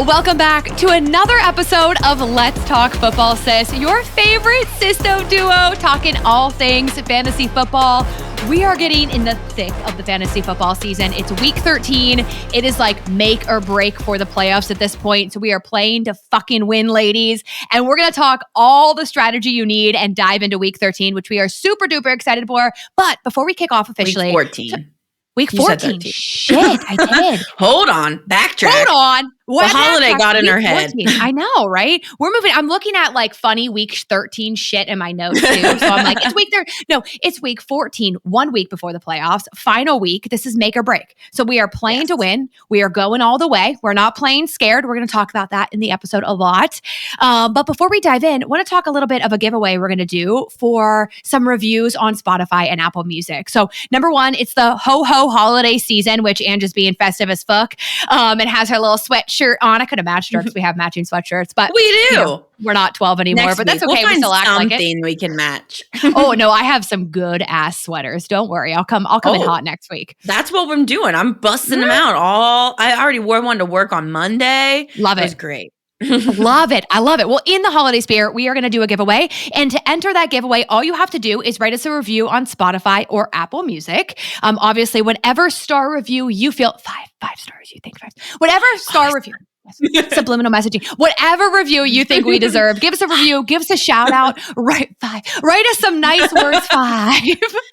Welcome back to another episode of Let's Talk Football, Sis, your favorite sisto duo talking all things fantasy football. We are getting in the thick of the fantasy football season. It's week 13. It is like make or break for the playoffs at this point. So we are playing to fucking win, ladies. And we're going to talk all the strategy you need and dive into week 13, which we are super duper excited for. But before we kick off officially. Week 14. Week 14. Shit, I did. Hold on. Backtrack. Hold on. The holiday got in her head. 14. I know, right? We're moving. I'm looking at like funny week 13 shit in my notes too. So I'm like, it's week 13. No, it's week 14, 1 week before the playoffs. Final week. This is make or break. So we are playing to win. We are going all the way. We're not playing scared. We're going to talk about that in the episode a lot. But before we dive in, I want to talk a little bit of a giveaway we're going to do for some reviews on Spotify and Apple Music. So number one, it's the Ho Ho holiday season, which Ange is being festive as fuck. And has her little sweatshirt on. I could have matched her because we have matching sweatshirts, but we do. You know, we're not 12 anymore, Next but that's week, okay. We'll we still act like it. Something we can match. Oh no, I have some good ass sweaters. Don't worry, I'll come in hot next week. That's what I'm doing. I'm busting them out. I already wore one to work on Monday. Love it. It was great. Love it. I love it. Well, in the holiday spirit, we are going to do a giveaway. And to enter that giveaway, all you have to do is write us a review on Spotify or Apple Music. Obviously, whatever star review you feel, five stars, you think 5. Whatever star review. Subliminal messaging. Whatever review you think we deserve, give us a review, give us a shout out, write us some nice words, 5.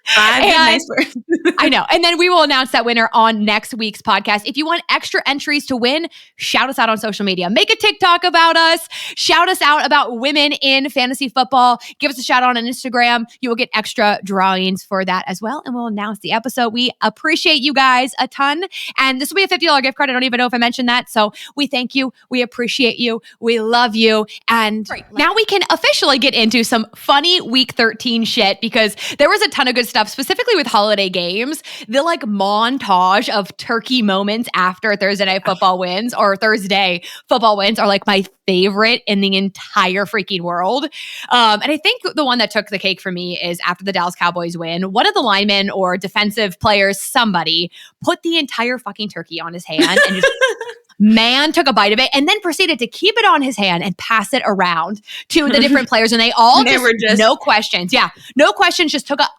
5 nice words. I know. And then we will announce that winner on next week's podcast. If you want extra entries to win, shout us out on social media. Make a TikTok about us. Shout us out about women in fantasy football. Give us a shout out on Instagram. You will get extra drawings for that as well. And we'll announce the episode. We appreciate you guys a ton. And this will be a $50 gift card. I don't even know if I mentioned that. So we thank you. We appreciate you. We love you. And now we can officially get into some funny week 13 shit because there was a ton of good stuff, specifically with holiday games. The like montage of turkey moments after Thursday night football wins or Thursday football wins are like my favorite in the entire freaking world. And I think the one that took the cake for me is after the Dallas Cowboys win, one of the linemen or defensive players, somebody put the entire fucking turkey on his hand and just man took a bite of it and then proceeded to keep it on his hand and pass it around to the different players. And they all just no questions. Yeah. No questions. Just took a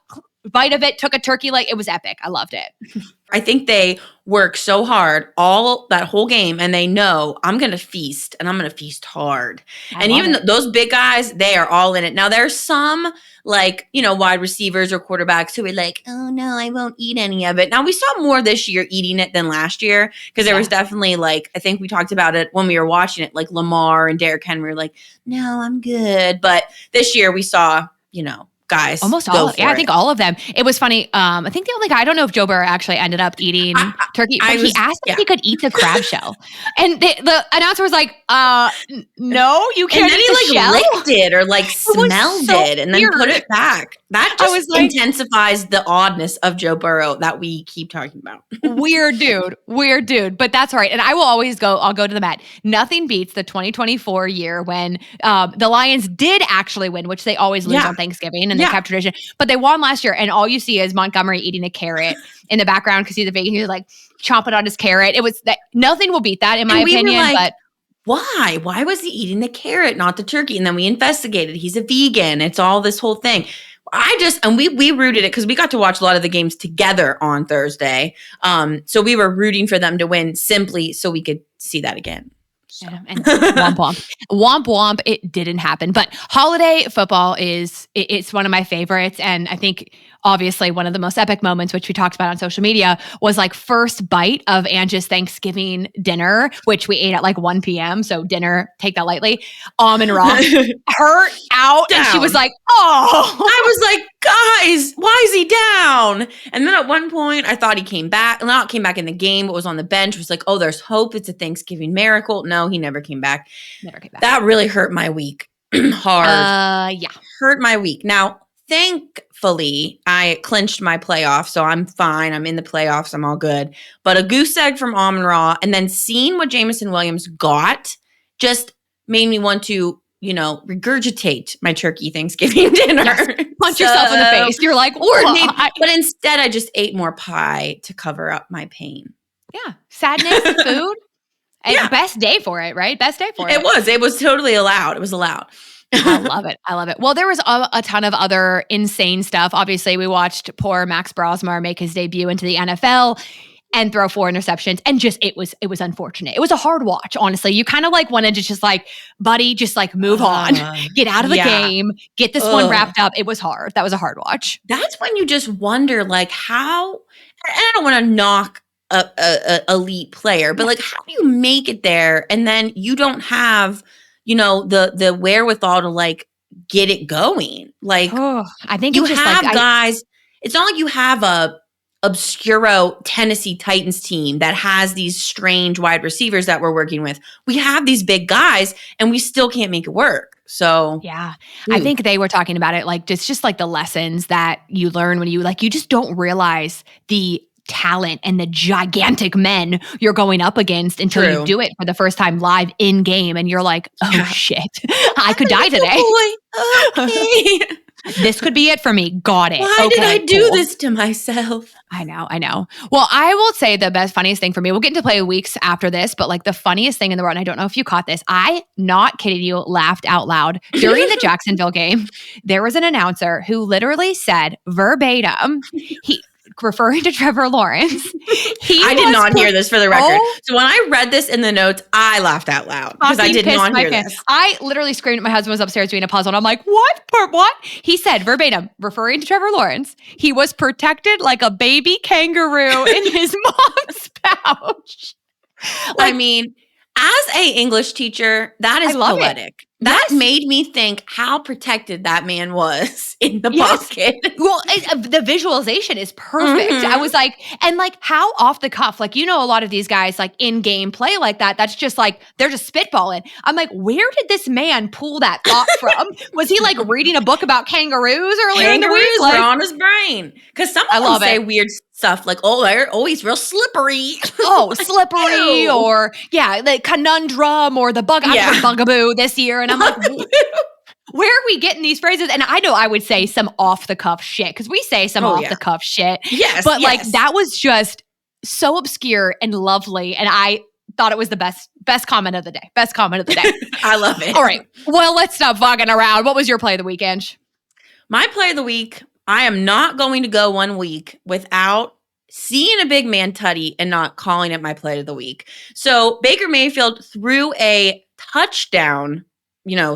bite of it, took a turkey. Like it was epic. I loved it. I think they work so hard all that whole game and they know I'm going to feast and I'm going to feast hard. And even those big guys, they are all in it. Now there's some like, wide receivers or quarterbacks who are like, oh no, I won't eat any of it. Now we saw more this year eating it than last year because there was definitely like, I think we talked about it when we were watching it, like Lamar and Derrick Henry were like, no, I'm good. But this year we saw, guys. Almost all. I think all of them. It was funny. I think the only guy, I don't know if Joe Burrow actually ended up eating turkey, but he asked if he could eat the crab shell. And the announcer was like, no, you can't eat the shell. And then he licked it or smelled it and then put it back. That just intensifies the oddness of Joe Burrow that we keep talking about. Weird dude. But that's all right. And I'll go to the mat. Nothing beats the 2024 year when the Lions did actually win, which they always lose on Thanksgiving. And they kept tradition. But they won last year. And all you see is Montgomery eating a carrot in the background because he's a vegan. He was like chomping on his carrot. It was that nothing will beat that in my opinion. But why? Why was he eating the carrot, not the turkey? And then we investigated. He's a vegan. It's all this whole thing. We rooted it because we got to watch a lot of the games together on Thursday. So we were rooting for them to win simply so we could see that again. So. And womp womp. Womp womp, it didn't happen. But holiday football it's one of my favorites. And I think obviously one of the most epic moments, which we talked about on social media, was like first bite of Ange's Thanksgiving dinner, which we ate at like 1 p.m. So dinner, take that lightly. Almond raw. Her out. Down. And she was like, oh. I was like, guys, why is he down? And then at one point, I thought he came back. Not came back in the game, but was on the bench. Was like, oh, there's hope. It's a Thanksgiving miracle. No, he never came back. That really hurt my week hard. Hurt my week. Now, thankfully, I clinched my playoff, so I'm fine. I'm in the playoffs. I'm all good. But a goose egg from Amon Ra, and then seeing what Jameson Williams got just made me want to, regurgitate my turkey Thanksgiving dinner. Yes. Punch yourself in the face. You're like, but instead I just ate more pie to cover up my pain. Yeah. Sadness, food. And best day for it, right? Best day for it. It was totally allowed. It was allowed. I love it. I love it. Well, there was a ton of other insane stuff. Obviously, we watched poor Max Brosmar make his debut into the NFL and throw 4 interceptions. And just, it was unfortunate. It was a hard watch, honestly. You kind of like wanted to just like, buddy, just like move on, get out of the game, get this one wrapped up. It was hard. That was a hard watch. That's when you just wonder like how, and I don't want to knock a elite player, but like how do you make it there and then you don't have, you know, the wherewithal to like get it going? Like I think you it's just have like, guys, it's not like you have a obscuro Tennessee Titans team that has these strange wide receivers that we're working with. We have these big guys and we still can't make it work. So yeah, I think they were talking about it like just like the lessons that you learn when you like, you just don't realize the talent and the gigantic men you're going up against until you do it for the first time live in game. And you're like, oh shit, I could die today. Okay. This could be it for me. Got it. Why did I do this to myself? I know. Well, I will say the funniest thing for me, we'll get into play weeks after this, but like the funniest thing in the world, and I don't know if you caught this, I, not kidding you, laughed out loud. During the Jacksonville game, there was an announcer who literally said verbatim, referring to Trevor Lawrence. I did not hear this for the record. So when I read this in the notes, I laughed out loud because I did not hear this. I literally screamed. My husband was upstairs doing a puzzle and I'm like, what? He said verbatim, referring to Trevor Lawrence, he was protected like a baby kangaroo in his mom's pouch. I mean, as a English teacher, that is poetic. That made me think how protected that man was in the pocket. Well, the visualization is perfect. I was like, and like how off the cuff, like, you know, a lot of these guys like in game play like that. That's just like, they're just spitballing. I'm like, where did this man pull that thought from? Was he like reading a book about kangaroos earlier in the week? Kangaroos were on his brain. Because some of them say weird stuff like, he's real slippery. Slippery or the conundrum or the bugaboo this year. And I'm like, where are we getting these phrases? And I know I would say some off the cuff shit because we say some off the cuff shit. Yes. But like that was just so obscure and lovely. And I thought it was the best comment of the day. Best comment of the day. I love it. All right. Well, let's stop fucking around. What was your play of the week, Ange? My play of the week, I am not going to go 1 week without seeing a big man tutty and not calling it my play of the week. So Baker Mayfield threw a touchdown,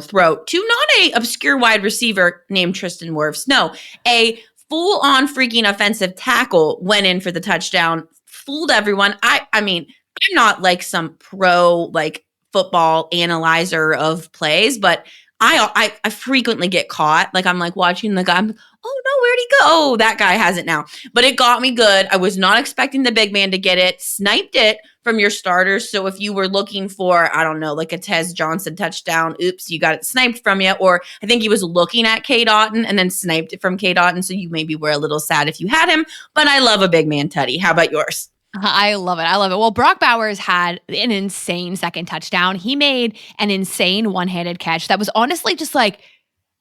throw to not a obscure wide receiver named Tristan Wirfs. No, a full-on freaking offensive tackle went in for the touchdown, fooled everyone. I mean, I'm not like some pro like football analyzer of plays, but I frequently get caught. Like I'm like watching the guy. I'm like, oh no, where'd he go? Oh, that guy has it now. But it got me good. I was not expecting the big man to get it. Sniped it from your starters. So if you were looking for, I don't know, like a Tez Johnson touchdown, oops, you got it sniped from you. Or I think he was looking at K. Dotton and then sniped it from K. Dotton. So you maybe were a little sad if you had him. But I love a big man tutty. How about yours? I love it. Well, Brock Bowers had an insane second touchdown. He made an insane one-handed catch that was honestly just like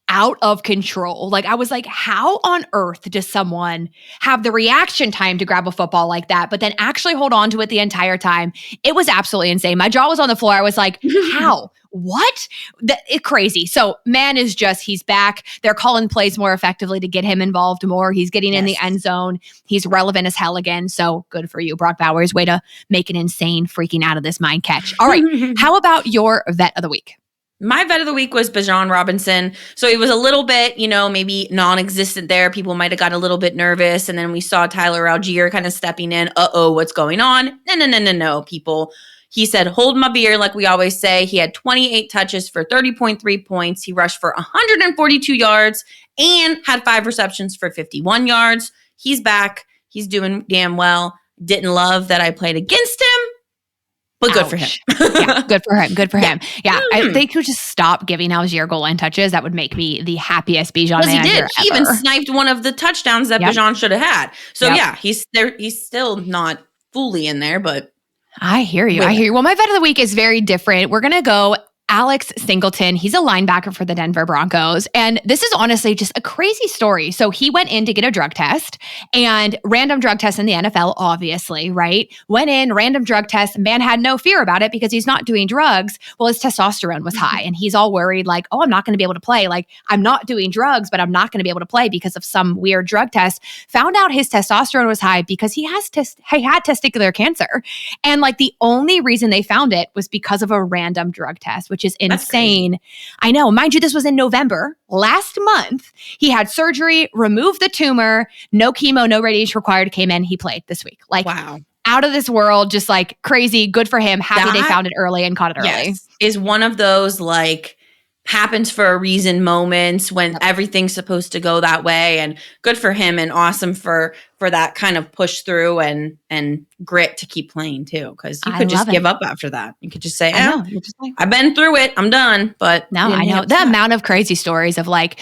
out of control. Like I was like, how on earth does someone have the reaction time to grab a football like that, but then actually hold on to it the entire time? It was absolutely insane. My jaw was on the floor. I was like, how? What? It's crazy. So man is he's back. They're calling plays more effectively to get him involved more. He's getting in the end zone. He's relevant as hell again. So good for you, Brock Bowers. Way to make an insane freaking out of this mind catch. All right. How about your vet of the week? My vet of the week was Bijan Robinson. So it was a little bit, maybe non-existent there. People might have got a little bit nervous. And then we saw Tyler Algier kind of stepping in. What's going on? No, people. He said, hold my beer, like we always say. He had 28 touches for 30.3 points. He rushed for 142 yards and had 5 receptions for 51 yards. He's back. He's doing damn well. Didn't love that I played against him. But good for him. Good for him. Yeah, I think he would just stop giving Algier goal line touches. That would make me the happiest Bijan man. He did. He even sniped one of the touchdowns that Bijan should have had. So he's there. He's still not fully in there, but I hear you. Well, my vet of the week is very different. We're gonna go Alex Singleton. He's a linebacker for the Denver Broncos. And this is honestly just a crazy story. So he went in to get a drug test, and random drug test in the NFL, obviously, right? Went in, random drug test. Man had no fear about it because he's not doing drugs. Well, his testosterone was high, and he's all worried like, oh, I'm not going to be able to play. Like, I'm not doing drugs, but I'm not going to be able to play because of some weird drug test. Found out his testosterone was high because he had testicular cancer. And like the only reason they found it was because of a random drug test, which is insane. I know. Mind you, this was in November last month. He had surgery, removed the tumor, no chemo, no radiation required, came in, he played this week. Like, wow. Out of this world, just like crazy. Good for him. Happy they found it early and caught it early. Yes, is one of those like happens for a reason moments when everything's supposed to go that way, and good for him and awesome for that kind of push through and grit to keep playing too, because you could just give up after that. You could just say, I've been through it, I'm done. But no, I know the amount of crazy stories of like,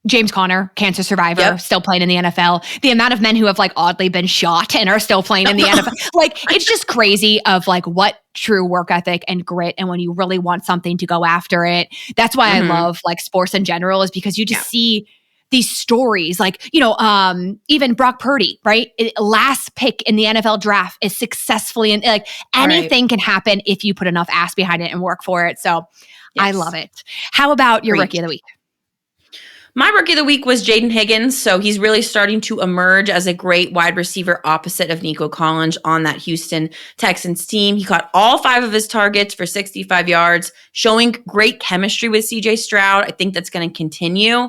James Conner, cancer survivor, still playing in the NFL. The amount of men who have like oddly been shot and are still playing in the NFL. Like, it's just crazy of like what true work ethic and grit, and when you really want something to go after it. That's why I love like sports in general, is because you just see these stories like, even Brock Purdy, right? Last pick in the NFL draft is successfully, and like anything can happen if you put enough ass behind it and work for it. So I love it. How about your rookie of the week? My rookie of the week was Jaden Higgins. So he's really starting to emerge as a great wide receiver opposite of Nico Collins on that Houston Texans team. He caught all 5 of his targets for 65 yards, showing great chemistry with CJ Stroud. I think that's going to continue.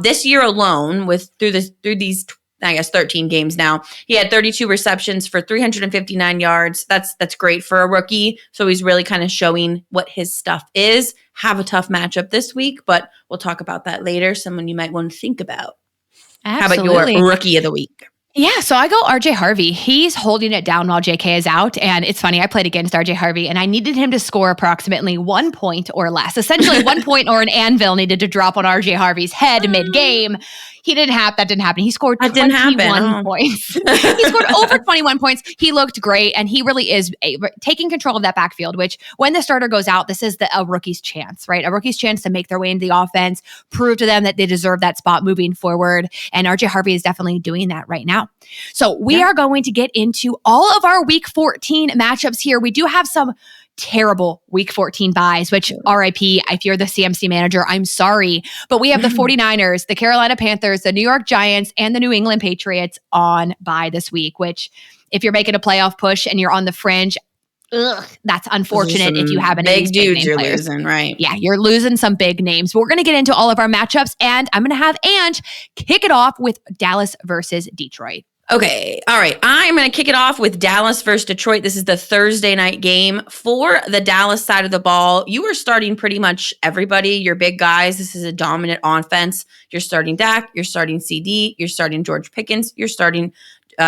This year alone, through these 13 games now, he had 32 receptions for 359 yards. That's great for a rookie. So he's really kind of showing what his stuff is. Have a tough matchup this week, but we'll talk about that later. Someone you might want to think about. Absolutely. How about your rookie of the week? Yeah, so I go RJ Harvey. He's holding it down while JK is out. And it's funny, I played against RJ Harvey and I needed him to score approximately 1 point or less. Essentially 1 point or an anvil needed to drop on RJ Harvey's head mid-game. That didn't happen. He scored 21 points. He scored over 21 points. He looked great, and he really is taking control of that backfield, which when the starter goes out, this is a rookie's chance, right? A rookie's chance to make their way into the offense, prove to them that they deserve that spot moving forward. And RJ Harvey is definitely doing that right now. So we are going to get into all of our week 14 matchups here. We do have some terrible week 14 buys, which RIP, if you're the CMC manager, I'm sorry. But we have the 49ers, the Carolina Panthers, the New York Giants, and the New England Patriots on bye this week, which if you're making a playoff push and you're on the fringe, that's unfortunate if you have any big dudes you're losing, right? Yeah, you're losing some big names. But we're going to get into all of our matchups, and I'm going to have Ange kick it off with Dallas versus Detroit. Okay. All right. I'm going to kick it off with Dallas versus Detroit. This is the Thursday night game. For the Dallas side of the ball, you are starting pretty much everybody, your big guys. This is a dominant offense. You're starting Dak. You're starting CD. You're starting George Pickens. You're starting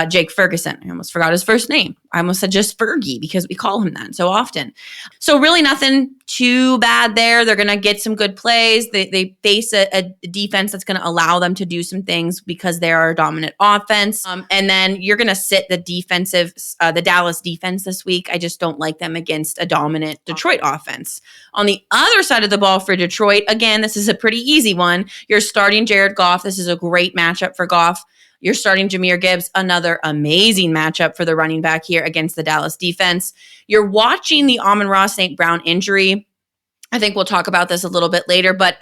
Jake Ferguson. I almost forgot his first name. I almost said just Fergie because we call him that so often. So really nothing too bad there. They're going to get some good plays. They face a defense that's going to allow them to do some things because they are a dominant offense. And then you're going to sit the Dallas defense this week. I just don't like them against a dominant Detroit offense. On the other side of the ball for Detroit, again, this is a pretty easy one. You're starting Jared Goff. This is a great matchup for Goff. You're starting Jahmyr Gibbs, another amazing matchup for the running back here against the Dallas defense. You're watching the Amon-Ra St. Brown injury. I think we'll talk about this a little bit later, but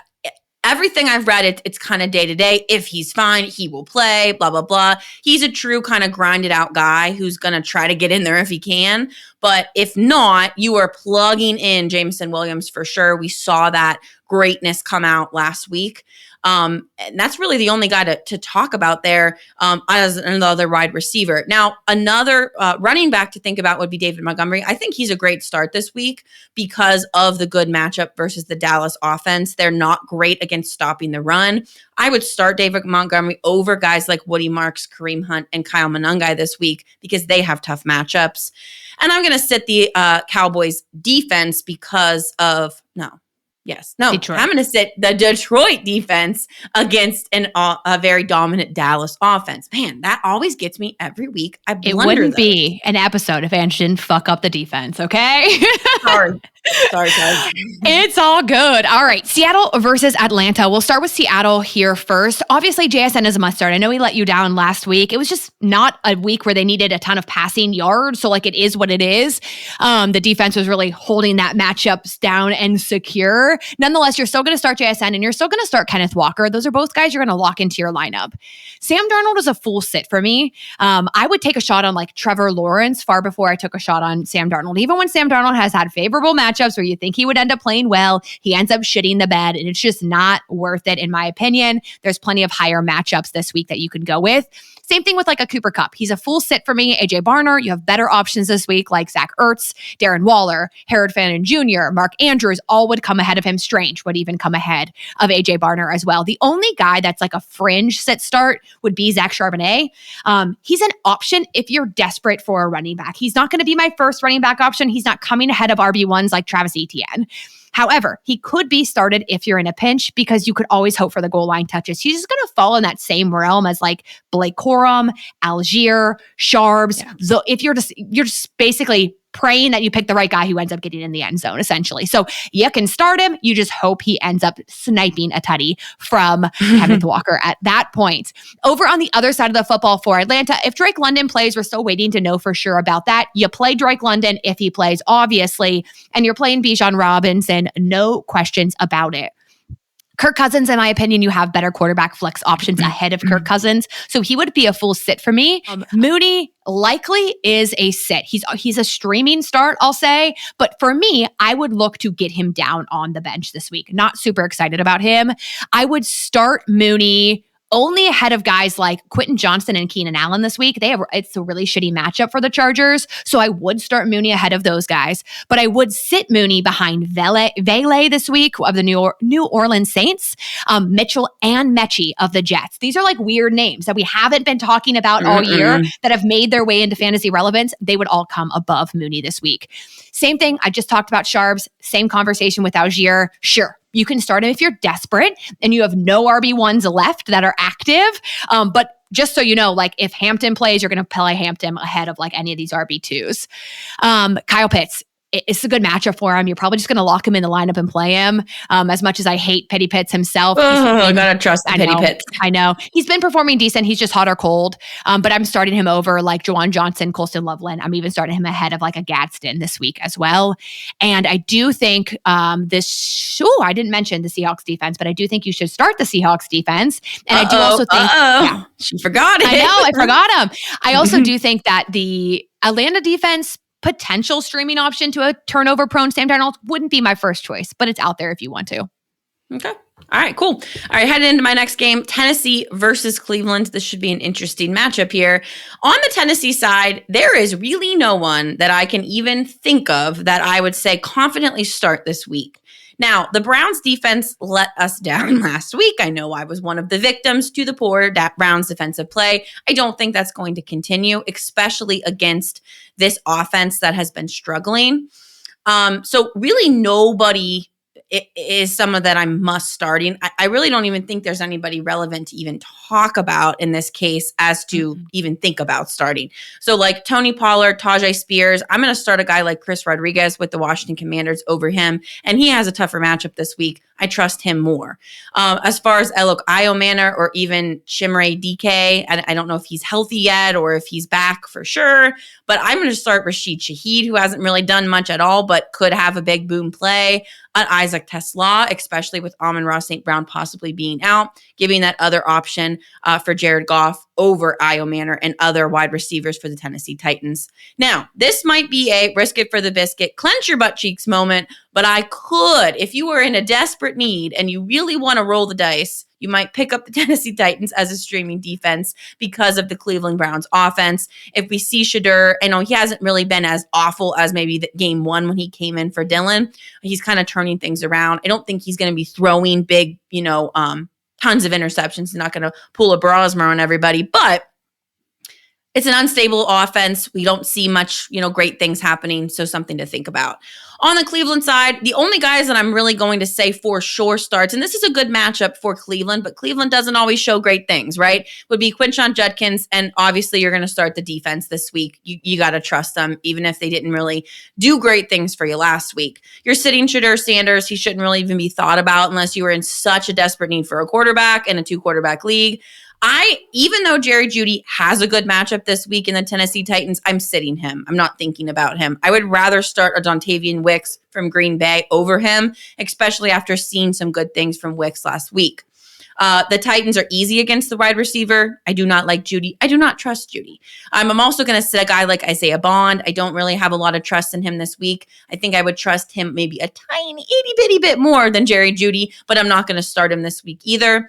everything I've read, it's kind of day-to-day. If he's fine, he will play, blah, blah, blah. He's a true kind of grinded-out guy who's going to try to get in there if he can. But if not, you are plugging in Jameson Williams for sure. We saw that greatness come out last week. And that's really the only guy to talk about there as another wide receiver. Now, another running back to think about would be David Montgomery. I think he's a great start this week because of the good matchup versus the Dallas offense. They're not great against stopping the run. I would start David Montgomery over guys like Woody Marks, Kareem Hunt, and Kyle Monangai this week because they have tough matchups. And I'm going to sit the Cowboys defense because of Detroit. I'm going to sit the Detroit defense against a very dominant Dallas offense. Man, that always gets me every week. It wouldn't be an episode if Ange didn't fuck up the defense, okay? Sorry. Sorry. It's all good. All right. Seattle versus Atlanta. We'll start with Seattle here first. Obviously, JSN is a must start. I know he let you down last week. It was just not a week where they needed a ton of passing yards. So, it is what it is. The defense was really holding that matchups down and secure. Nonetheless, you're still going to start JSN and you're still going to start Kenneth Walker. Those are both guys you're going to lock into your lineup. Sam Darnold is a full sit for me. I would take a shot on Trevor Lawrence far before I took a shot on Sam Darnold. Even when Sam Darnold has had favorable matchups where you think he would end up playing well, he ends up shitting the bed, and it's just not worth it, in my opinion. There's plenty of higher matchups this week that you can go with. Same thing with a Cooper Kupp. He's a full sit for me. AJ Barner, you have better options this week like Zach Ertz, Darren Waller, Harold Fannin Jr., Mark Andrews, all would come ahead of him. Strange would even come ahead of AJ Barner as well. The only guy that's a fringe sit start would be Zach Charbonnet. He's an option if you're desperate for a running back. He's not going to be my first running back option. He's not coming ahead of RB1s like Travis Etienne. However, he could be started if you're in a pinch because you could always hope for the goal line touches. He's just going to fall in that same realm as Blake Corum, Algier, Sharbs. Yeah. So if you're just basically praying that you pick the right guy who ends up getting in the end zone, essentially. So you can start him. You just hope he ends up sniping a tutty from Kenneth Walker at that point. Over on the other side of the football for Atlanta, if Drake London plays, we're still waiting to know for sure about that. You play Drake London if he plays, obviously, and you're playing Bijan Robinson. No questions about it. Kirk Cousins, in my opinion, you have better quarterback flex options ahead of Kirk Cousins. So he would be a full sit for me. Mooney likely is a sit. He's a streaming start, I'll say. But for me, I would look to get him down on the bench this week. Not super excited about him. I would start Mooney only ahead of guys like Quentin Johnston and Keenan Allen this week. It's a really shitty matchup for the Chargers, so I would start Mooney ahead of those guys. But I would sit Mooney behind Vele this week of the New Orleans Saints, Mitchell and Mechie of the Jets. These are weird names that we haven't been talking about all year that have made their way into fantasy relevance. They would all come above Mooney this week. Same thing, I just talked about Sharbs. Same conversation with Algier. Sure, you can start him if you're desperate and you have no RB1s left that are active. But just so you know, if Hampton plays, you're going to play Hampton ahead of any of these RB2s. Kyle Pitts. It's a good matchup for him. You're probably just going to lock him in the lineup and play him. As much as I hate Petty Pitts himself. I got to trust Petty Pitts. I know. He's been performing decent. He's just hot or cold. But I'm starting him over Juwan Johnson, Colston Loveland. I'm even starting him ahead of a Gadsden this week as well. And I do think I didn't mention the Seahawks defense, but I do think you should start the Seahawks defense. And I do also think. She forgot it. I know. I forgot him. I also do think that the Atlanta defense potential streaming option to a turnover-prone Sam Darnold wouldn't be my first choice, but it's out there if you want to. Okay. All right, cool. All right, heading into my next game, Tennessee versus Cleveland. This should be an interesting matchup here. On the Tennessee side, there is really no one that I can even think of that I would say confidently start this week. Now, the Browns defense let us down last week. I know I was one of the victims to the poor Browns defensive play. I don't think that's going to continue, especially against this offense that has been struggling. So really nobody is someone that I'm must starting. I really don't even think there's anybody relevant to even talk about in this case as to even think about starting. So Tony Pollard, Tajay Spears, I'm going to start a guy like Chris Rodriguez with the Washington Commanders over him. And he has a tougher matchup this week. I trust him more. As far as Elok Iomanor or even Chimere DK, I don't know if he's healthy yet or if he's back for sure, but I'm going to start Rashid Shaheed, who hasn't really done much at all, but could have a big boom play. Isaac Tesla, especially with Amon-Ra St. Brown possibly being out, giving that other option for Jared Goff over Iomanor and other wide receivers for the Tennessee Titans. Now, this might be a risk it for the biscuit, clench your butt cheeks moment, but I could, if you were in a desperate need and you really want to roll the dice, you might pick up the Tennessee Titans as a streaming defense because of the Cleveland Browns offense. If we see Shedeur, I know he hasn't really been as awful as maybe the game one when he came in for Dillon. He's kind of turning things around. I don't think he's going to be throwing big, tons of interceptions. He's not going to pull a Brosmer on everybody, but it's an unstable offense. We don't see much, great things happening. So something to think about. On the Cleveland side, the only guys that I'm really going to say for sure starts, and this is a good matchup for Cleveland, but Cleveland doesn't always show great things, right? Would be Quinshon Judkins, and obviously you're going to start the defense this week. You got to trust them, even if they didn't really do great things for you last week. You're sitting Shedeur Sanders. He shouldn't really even be thought about unless you were in such a desperate need for a quarterback in a 2-quarterback league. Even though Jerry Jeudy has a good matchup this week in the Tennessee Titans, I'm sitting him. I'm not thinking about him. I would rather start a Dontavian Wicks from Green Bay over him, especially after seeing some good things from Wicks last week. The Titans are easy against the wide receiver. I do not like Jeudy. I do not trust Jeudy. I'm also going to sit a guy like Isaiah Bond. I don't really have a lot of trust in him this week. I think I would trust him maybe a tiny, itty-bitty bit more than Jerry Jeudy, but I'm not going to start him this week either.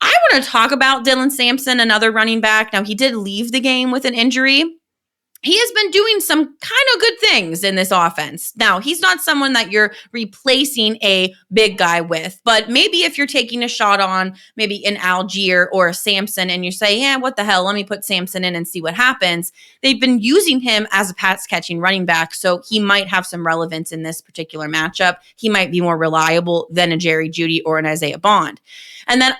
I want to talk about Dylan Sampson, another running back. Now, he did leave the game with an injury. He has been doing some kind of good things in this offense. Now, he's not someone that you're replacing a big guy with, but maybe if you're taking a shot on maybe an Algier or a Sampson and you say, yeah, what the hell, let me put Sampson in and see what happens. They've been using him as a pass-catching running back, so he might have some relevance in this particular matchup. He might be more reliable than a Jerry Jeudy or an Isaiah Bond. And then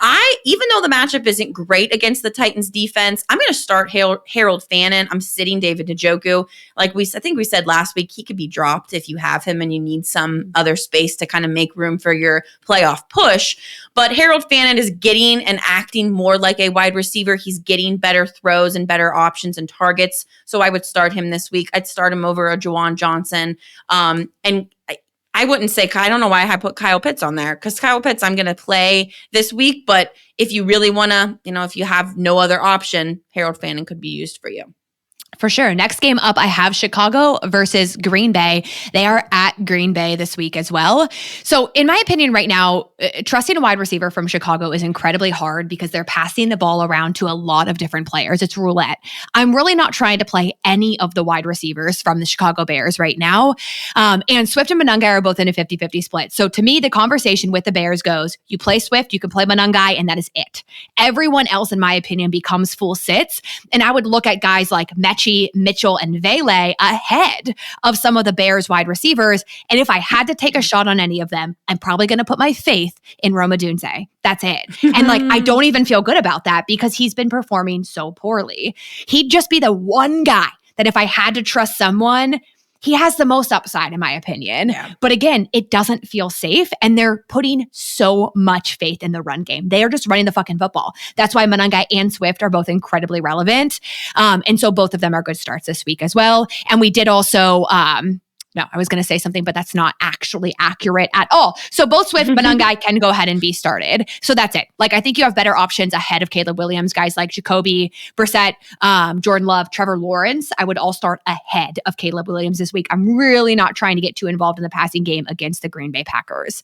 even though the matchup isn't great against the Titans defense, I'm going to start Harold Fannin. I'm sitting David Njoku. I think we said last week, he could be dropped if you have him and you need some other space to kind of make room for your playoff push. But Harold Fannin is getting and acting more like a wide receiver. He's getting better throws and better options and targets. So I would start him this week. I'd start him over a Juwan Johnson. I wouldn't say, I don't know why I put Kyle Pitts on there, because Kyle Pitts I'm going to play this week. But if you really want to, if you have no other option, Harold Fannin could be used for you. For sure. Next game up, I have Chicago versus Green Bay. They are at Green Bay this week as well. So in my opinion right now, trusting a wide receiver from Chicago is incredibly hard because they're passing the ball around to a lot of different players. It's roulette. I'm really not trying to play any of the wide receivers from the Chicago Bears right now. And Swift and Monangai are both in a 50-50 split. So to me, the conversation with the Bears goes, you play Swift, you can play Monangai, and that is it. Everyone else, in my opinion, becomes full sits. And I would look at guys like Mechie, Mitchell, and Vele ahead of some of the Bears wide receivers. And if I had to take a shot on any of them, I'm probably going to put my faith in Rome Odunze. That's it. And I don't even feel good about that because he's been performing so poorly. He'd just be the one guy that if I had to trust someone, he has the most upside, in my opinion. Yeah. But again, it doesn't feel safe, and they're putting so much faith in the run game. They are just running the fucking football. That's why Monangai and Swift are both incredibly relevant. And so both of them are good starts this week as well. And we did also... No, I was going to say something, but that's not actually accurate at all. So both Swift and Monangai can go ahead and be started. So that's it. I think you have better options ahead of Caleb Williams, guys like Jacoby Brissett, Jordan Love, Trevor Lawrence. I would all start ahead of Caleb Williams this week. I'm really not trying to get too involved in the passing game against the Green Bay Packers.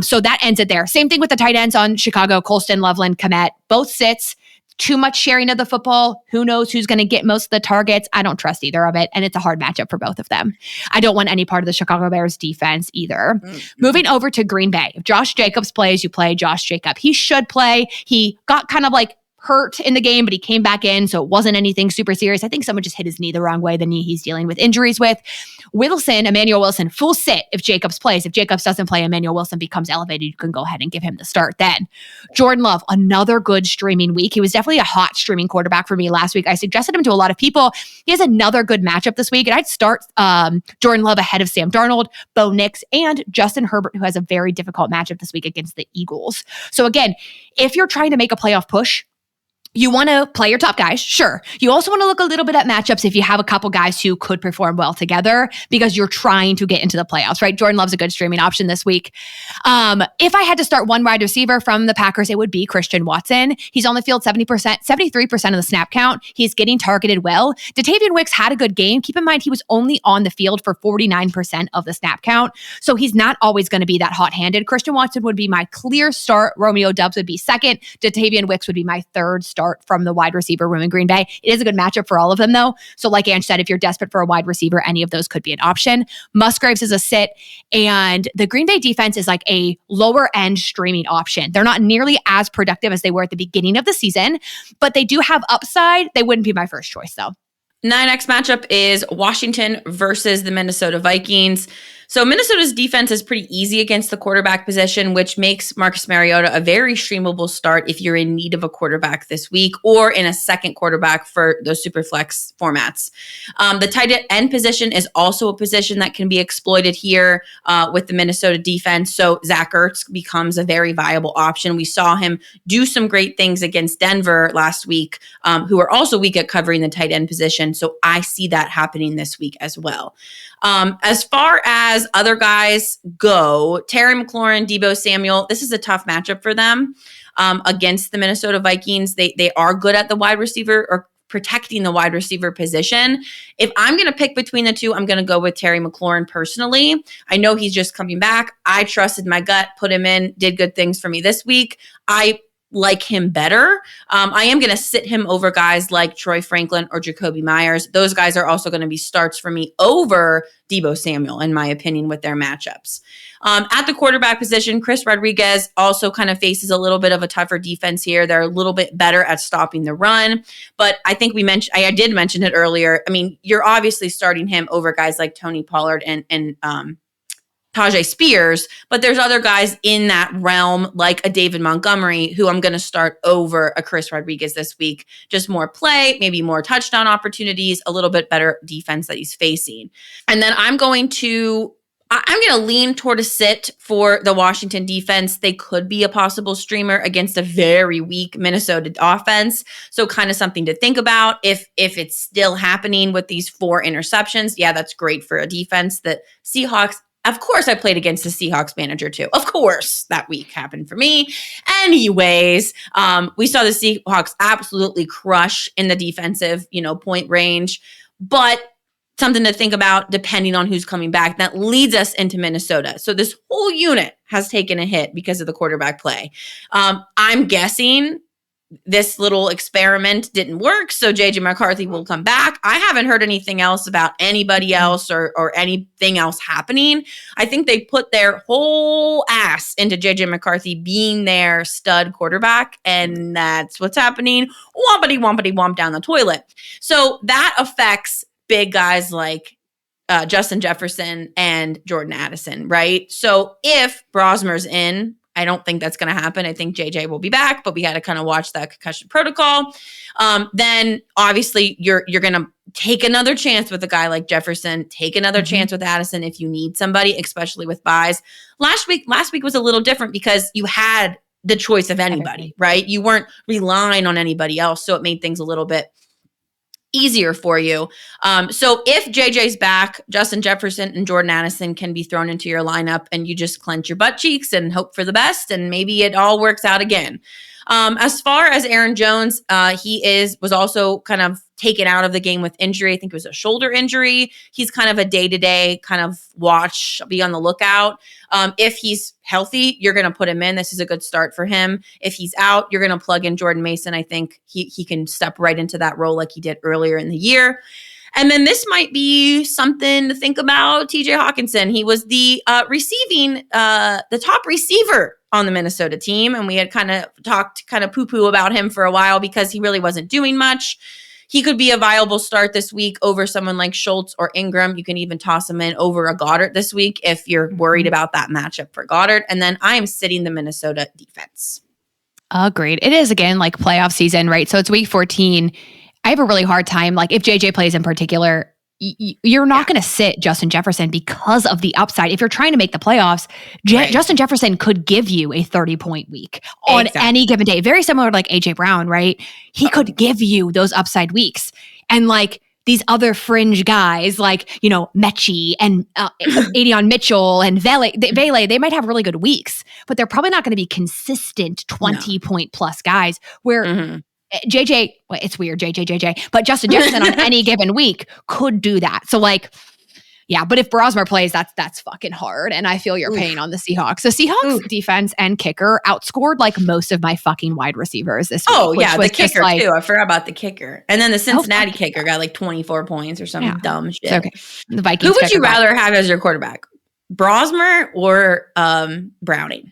So that ends it there. Same thing with the tight ends on Chicago, Colston, Loveland, Kmet, both sits. Too much sharing of the football. Who knows who's going to get most of the targets? I don't trust either of it. And it's a hard matchup for both of them. I don't want any part of the Chicago Bears defense either. Mm-hmm. Moving over to Green Bay. If Josh Jacobs plays, you play Josh Jacobs. He should play. He got kind of hurt in the game, but he came back in, so it wasn't anything super serious. I think someone just hit his knee the wrong way, the knee he's dealing with injuries with. Emmanuel Wilson, full sit if Jacobs plays. If Jacobs doesn't play, Emmanuel Wilson becomes elevated. You can go ahead and give him the start then. Jordan Love, another good streaming week. He was definitely a hot streaming quarterback for me last week. I suggested him to a lot of people. He has another good matchup this week, and I'd start Jordan Love ahead of Sam Darnold, Bo Nix, and Justin Herbert, who has a very difficult matchup this week against the Eagles. So again, if you're trying to make a playoff push, you want to play your top guys, sure. You also want to look a little bit at matchups if you have a couple guys who could perform well together because you're trying to get into the playoffs, right? Jordan Love's a good streaming option this week. If I had to start one wide receiver from the Packers, it would be Christian Watson. He's on the field 73% of the snap count. He's getting targeted well. Dontayvion Wicks had a good game. Keep in mind, he was only on the field for 49% of the snap count. So he's not always going to be that hot-handed. Christian Watson would be my clear start. Romeo Doubs would be second. Dontayvion Wicks would be my third start start from the wide receiver room in Green Bay. It is a good matchup for all of them, though. So like Ange said, if you're desperate for a wide receiver, any of those could be an option. Musgraves is a sit, and the Green Bay defense is like a lower end streaming option. They're not nearly as productive as they were at the beginning of the season, but they do have upside. They wouldn't be my first choice, though. 9X matchup is Washington versus the Minnesota Vikings. So Minnesota's defense is pretty easy against the quarterback position, which makes Marcus Mariota a very streamable start if you're in need of a quarterback this week or in a second quarterback for those super flex formats. The tight end position is also a position that can be exploited here with the Minnesota defense. So Zach Ertz becomes a very viable option. We saw him do some great things against Denver last week, who are also weak at covering the tight end position. So I see that happening this week as well. As far as other guys go, Terry McLaurin, Deebo Samuel, this is a tough matchup for them against the Minnesota Vikings. They are good at the wide receiver or protecting the wide receiver position. If I'm going to pick between the two, I'm going to go with Terry McLaurin personally. I know he's just coming back. I trusted my gut, put him in, did good things for me this week. I like him better. I am going to sit him over guys like Troy Franklin or Jacoby Myers. Those guys are also going to be starts for me over Deebo Samuel, in my opinion, with their matchups. At the quarterback position, Chris Rodriguez also kind of faces a little bit of a tougher defense here. They're a little bit better at stopping the run, but I think I did mention it earlier. I mean, you're obviously starting him over guys like Tony Pollard and Tajay Spears, but there's other guys in that realm like a David Montgomery who I'm going to start over a Chris Rodriguez this week. Just more play, maybe more touchdown opportunities, a little bit better defense that he's facing. And then I'm going to lean toward a sit for the Washington defense. They could be a possible streamer against a very weak Minnesota offense. So kind of something to think about if it's still happening with these 4 interceptions. Yeah, that's great for a defense. The Seahawks, of course, I played against the Seahawks manager too. Of course, that week happened for me. Anyways, we saw the Seahawks absolutely crush in the defensive, point range, but something to think about depending on who's coming back. That leads us into Minnesota. So this whole unit has taken a hit because of the quarterback play. I'm guessing this little experiment didn't work, so JJ McCarthy will come back. I haven't heard anything else about anybody else or anything else happening. I think they put their whole ass into JJ McCarthy being their stud quarterback, and that's what's happening. Wompity wompity womp down the toilet. So that affects big guys like Justin Jefferson and Jordan Addison, right? So if Brosmer's in, I don't think that's going to happen. I think JJ will be back, but we got to kind of watch that concussion protocol. Then obviously you're going to take another chance with a guy like Jefferson, take another chance with Addison if you need somebody, especially with buys. Last week was a little different because you had the choice of anybody, right? You weren't relying on anybody else. So it made things a little bit easier for you. So if JJ's back, Justin Jefferson and Jordan Addison can be thrown into your lineup and you just clench your butt cheeks and hope for the best and maybe it all works out again. As far as Aaron Jones, he was also kind of taken out of the game with injury. I think it was a shoulder injury. He's kind of a day-to-day kind of watch, be on the lookout. If he's healthy, you're going to put him in. This is a good start for him. If he's out, you're going to plug in Jordan Mason. I think he can step right into that role like he did earlier in the year. And then this might be something to think about. TJ Hawkinson, he was the top receiver on the Minnesota team. And we had kind of talked poo-poo about him for a while because he really wasn't doing much. He could be a viable start this week over someone like Schultz or Ingram. You can even toss him in over a Goddard this week if you're worried about that matchup for Goddard. And then I am sitting the Minnesota defense. Agreed. It is, again, like playoff season, right? So it's week 14. I have a really hard time, like if JJ plays in particular, you're not going to sit Justin Jefferson because of the upside. If you're trying to make the playoffs, Justin Jefferson could give you a 30-point week on any given day. Very similar to like AJ Brown, right? He could give you those upside weeks. And like these other fringe guys like, Mechie and Adion Mitchell and Vele, they might have really good weeks, but they're probably not going to be consistent 20-point plus guys where JJ, well, it's weird, JJ, but Justin Jefferson on any given week could do that. So like, Yeah, but if Brosmer plays, that's fucking hard. And I feel your pain on the Seahawks. The Seahawks defense and kicker outscored like most of my fucking wide receivers this week. Oh, yeah, the kicker too. I forgot about the kicker. And then the Cincinnati kicker got like 24 points or some dumb shit. Okay. The Vikings. Who would you rather have as your quarterback? Brosmer or Browning?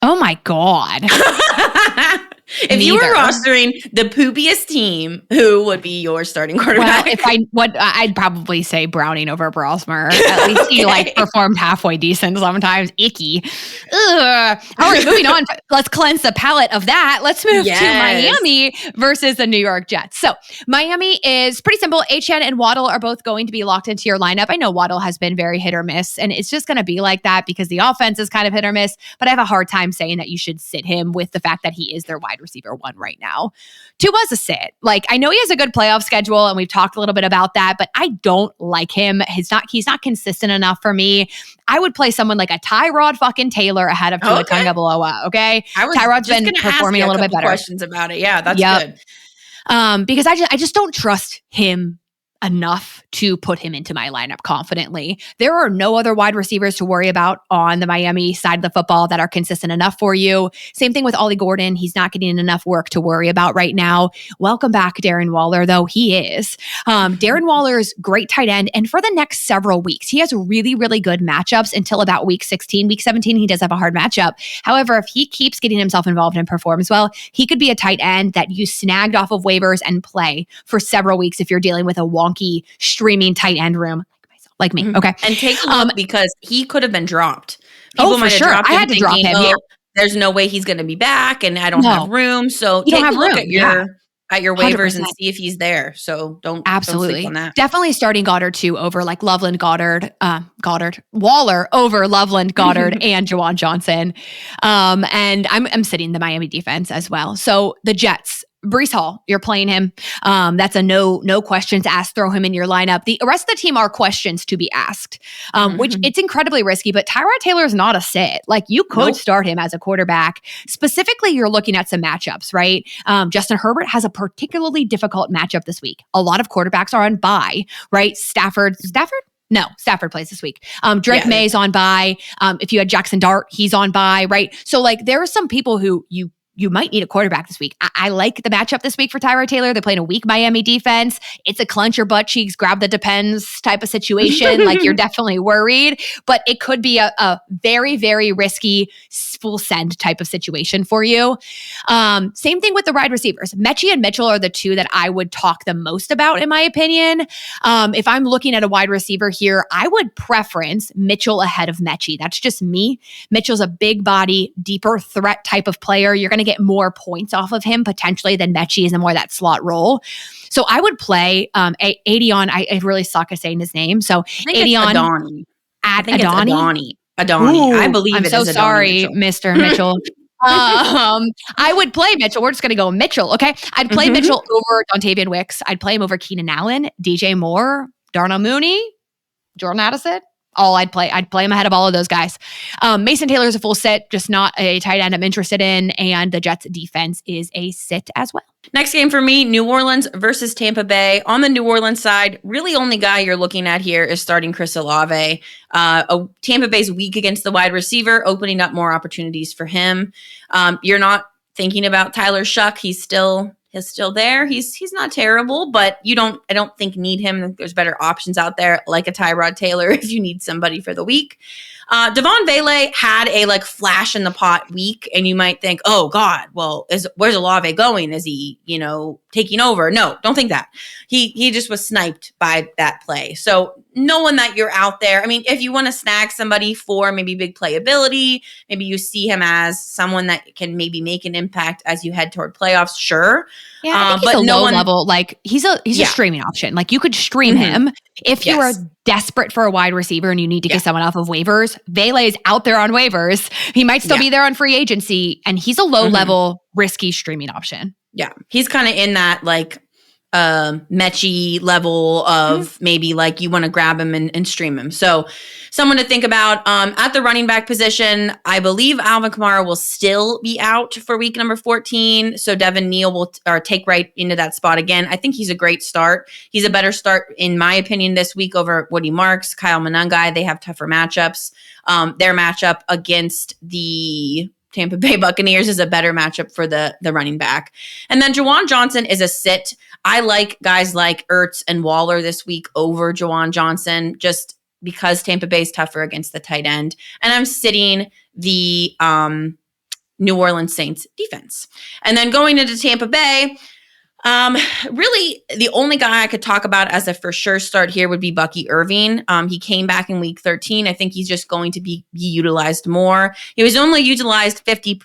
Oh my God. If you were rostering the poopiest team, who would be your starting quarterback? Well, I'd probably say Browning over Brosmer. At least he like performed halfway decent sometimes. Icky. Ugh. All right, moving on. Let's cleanse the palate of that. Let's move to Miami versus the New York Jets. So Miami is pretty simple. Etienne and Waddle are both going to be locked into your lineup. I know Waddle has been very hit or miss, and it's just going to be like that because the offense is kind of hit or miss, but I have a hard time saying that you should sit him with the fact that he is their wide receiver one right now. Tua's a sit. Like, I know he has a good playoff schedule, and we've talked a little bit about that, but I don't like him. He's not consistent enough for me. I would play someone like a Tyrod fucking Taylor ahead of Tua Tagovailoa. Okay, Tyrod's been performing a little bit better. Questions about it, yeah, that's good. Because I just don't trust him enough to put him into my lineup confidently. There are no other wide receivers to worry about on the Miami side of the football that are consistent enough for you. Same thing with Ollie Gordon. He's not getting enough work to worry about right now. Welcome back, Darren Waller, though he is. Darren Waller's great tight end. And for the next several weeks, he has really, really good matchups until about week 16. Week 17, he does have a hard matchup. However, if he keeps getting himself involved and performs well, he could be a tight end that you snagged off of waivers and play for several weeks if you're dealing with a wonky streaming tight end room like me. Okay. And take a look because he could have been dropped. People for sure. I had to drop him. There's no way he's going to be back and I don't have room. So take a look at your waivers 100%. And see if he's there. So don't sleep on that. Definitely starting Goddard too over like Waller over Loveland, Goddard and Juwan Johnson. And I'm sitting the Miami defense as well. So the Jets, Breece Hall, you're playing him. That's a no questions asked. Throw him in your lineup. The rest of the team are questions to be asked, which it's incredibly risky. But Tyrod Taylor is not a sit. Like you could start him as a quarterback. Specifically, you're looking at some matchups, right? Justin Herbert has a particularly difficult matchup this week. A lot of quarterbacks are on bye, right? Stafford? No, Stafford plays this week. Drake May's on bye. If you had Jackson Dart, he's on bye, right? So like there are some people who you might need a quarterback this week. I like the matchup this week for Tyrod Taylor. They're playing a weak Miami defense. It's a clench your butt cheeks, grab the depends type of situation. Like you're definitely worried, but it could be a very, very risky full send type of situation for you. Same thing with the wide receivers. Mechie and Mitchell are the two that I would talk the most about in my opinion. If I'm looking at a wide receiver here, I would preference Mitchell ahead of Mechie. That's just me. Mitchell's a big body, deeper threat type of player. You're going to get more points off of him potentially than Mechie is in more that slot role. So I would play Adion. I really suck at saying his name. So Adion. Adonai. I believe I'm it so is sorry, Mr. Mitchell. I would play Mitchell. We're just going to go Mitchell. Okay. I'd play Mitchell over Dontavian Wicks. I'd play him over Keenan Allen, DJ Moore, Darnell Mooney, Jordan Addison. I'd play him ahead of all of those guys. Mason Taylor is a full sit, just not a tight end I'm interested in. And the Jets defense is a sit as well. Next game for me, New Orleans versus Tampa Bay. On the New Orleans side, really only guy you're looking at here is starting Chris Olave. Tampa Bay's weak against the wide receiver, opening up more opportunities for him. You're not thinking about Tyler Shuck. He's still there. He's not terrible, but I don't think need him. There's better options out there, like a Tyrod Taylor if you need somebody for the week. Devon Vele had a flash in the pot week, and you might think, oh God, well, where's Olave going? Is he, taking over? No, don't think that. He just was sniped by that play. So knowing that you're out there, I mean, if you want to snag somebody for maybe big playability, maybe you see him as someone that can maybe make an impact as you head toward playoffs, sure. Yeah, I think he's a low level. He's a streaming option. You could stream him if you are desperate for a wide receiver and you need to get someone off of waivers. Vele is out there on waivers. He might still be there on free agency, and he's a low level, risky streaming option. Yeah, he's kind of in that Mechie level of maybe like you want to grab him and stream him. So someone to think about. At the running back position, I believe Alvin Kamara will still be out for week number 14. So Devin Neal will take right into that spot again. I think he's a great start. He's a better start, in my opinion, this week over Woody Marks, Kyle Monangai. They have tougher matchups. Their matchup against the Tampa Bay Buccaneers is a better matchup for the running back. And then Juwan Johnson is a sit. I like guys like Ertz and Waller this week over Juwan Johnson, just because Tampa Bay is tougher against the tight end. And I'm sitting the New Orleans Saints defense. And then going into Tampa Bay, really the only guy I could talk about as a for sure start here would be Bucky Irving. He came back in week 13. I think he's just going to be utilized more. He was only utilized 52%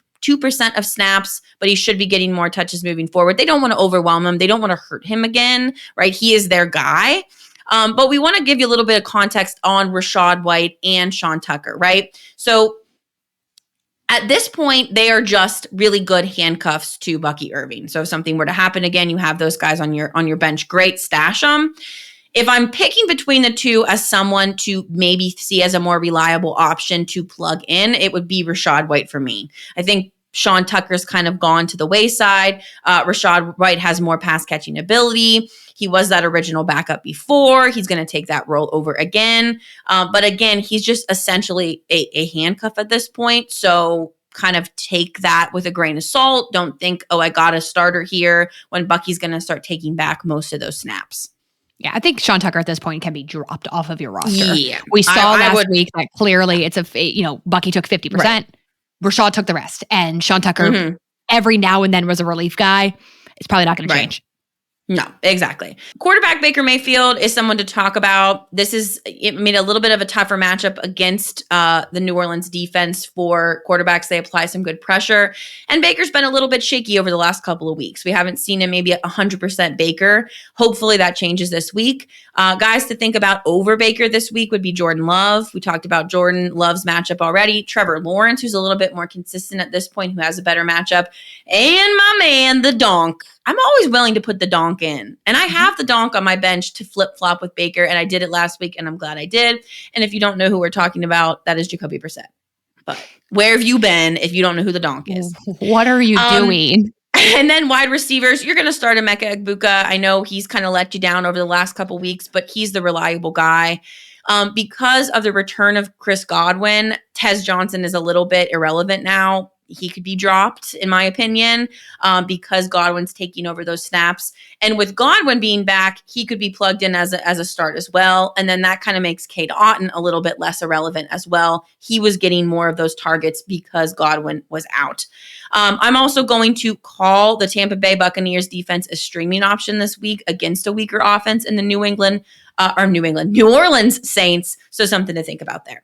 of snaps, but he should be getting more touches moving forward. They don't want to overwhelm him. They don't want to hurt him again, right? He is their guy. But we want to give you a little bit of context on Rachaad White and Sean Tucker, right? So at this point, they are just really good handcuffs to Bucky Irving. So if something were to happen again, you have those guys on your bench. Great, stash them. If I'm picking between the two as someone to maybe see as a more reliable option to plug in, it would be Rachaad White for me. I think Sean Tucker's kind of gone to the wayside. Rachaad White has more pass catching ability. He was that original backup before. He's going to take that role over again. But again, he's just essentially a handcuff at this point. So kind of take that with a grain of salt. Don't think, oh, I got a starter here, when Bucky's going to start taking back most of those snaps. Yeah, I think Sean Tucker at this point can be dropped off of your roster. Yeah. We saw last week that clearly it's Bucky took 50%. Right. Rachaad took the rest. And Sean Tucker, every now and then, was a relief guy. It's probably not going to change. No, exactly. Quarterback Baker Mayfield is someone to talk about. This is, a little bit of a tougher matchup against the New Orleans defense for quarterbacks. They apply some good pressure. And Baker's been a little bit shaky over the last couple of weeks. We haven't seen him maybe 100% Baker. Hopefully that changes this week. Guys to think about over Baker this week would be Jordan Love. We talked about Jordan Love's matchup already. Trevor Lawrence, who's a little bit more consistent at this point, who has a better matchup. And my man, the Donk. I'm always willing to put the Donk in. And I have the Donk on my bench to flip-flop with Baker, and I did it last week, and I'm glad I did. And if you don't know who we're talking about, that is Jacoby Brissett. But where have you been if you don't know who the Donk is? What are you doing? And then wide receivers, you're going to start Emeka Egbuka. I know he's kind of let you down over the last couple weeks, but he's the reliable guy. Because of the return of Chris Godwin, Tez Johnson is a little bit irrelevant now. He could be dropped, in my opinion, because Godwin's taking over those snaps. And with Godwin being back, he could be plugged in as a start as well. And then that kind of makes Cade Otton a little bit less irrelevant as well. He was getting more of those targets because Godwin was out. I'm also going to call the Tampa Bay Buccaneers defense a streaming option this week against a weaker offense in the New Orleans Saints. So something to think about there.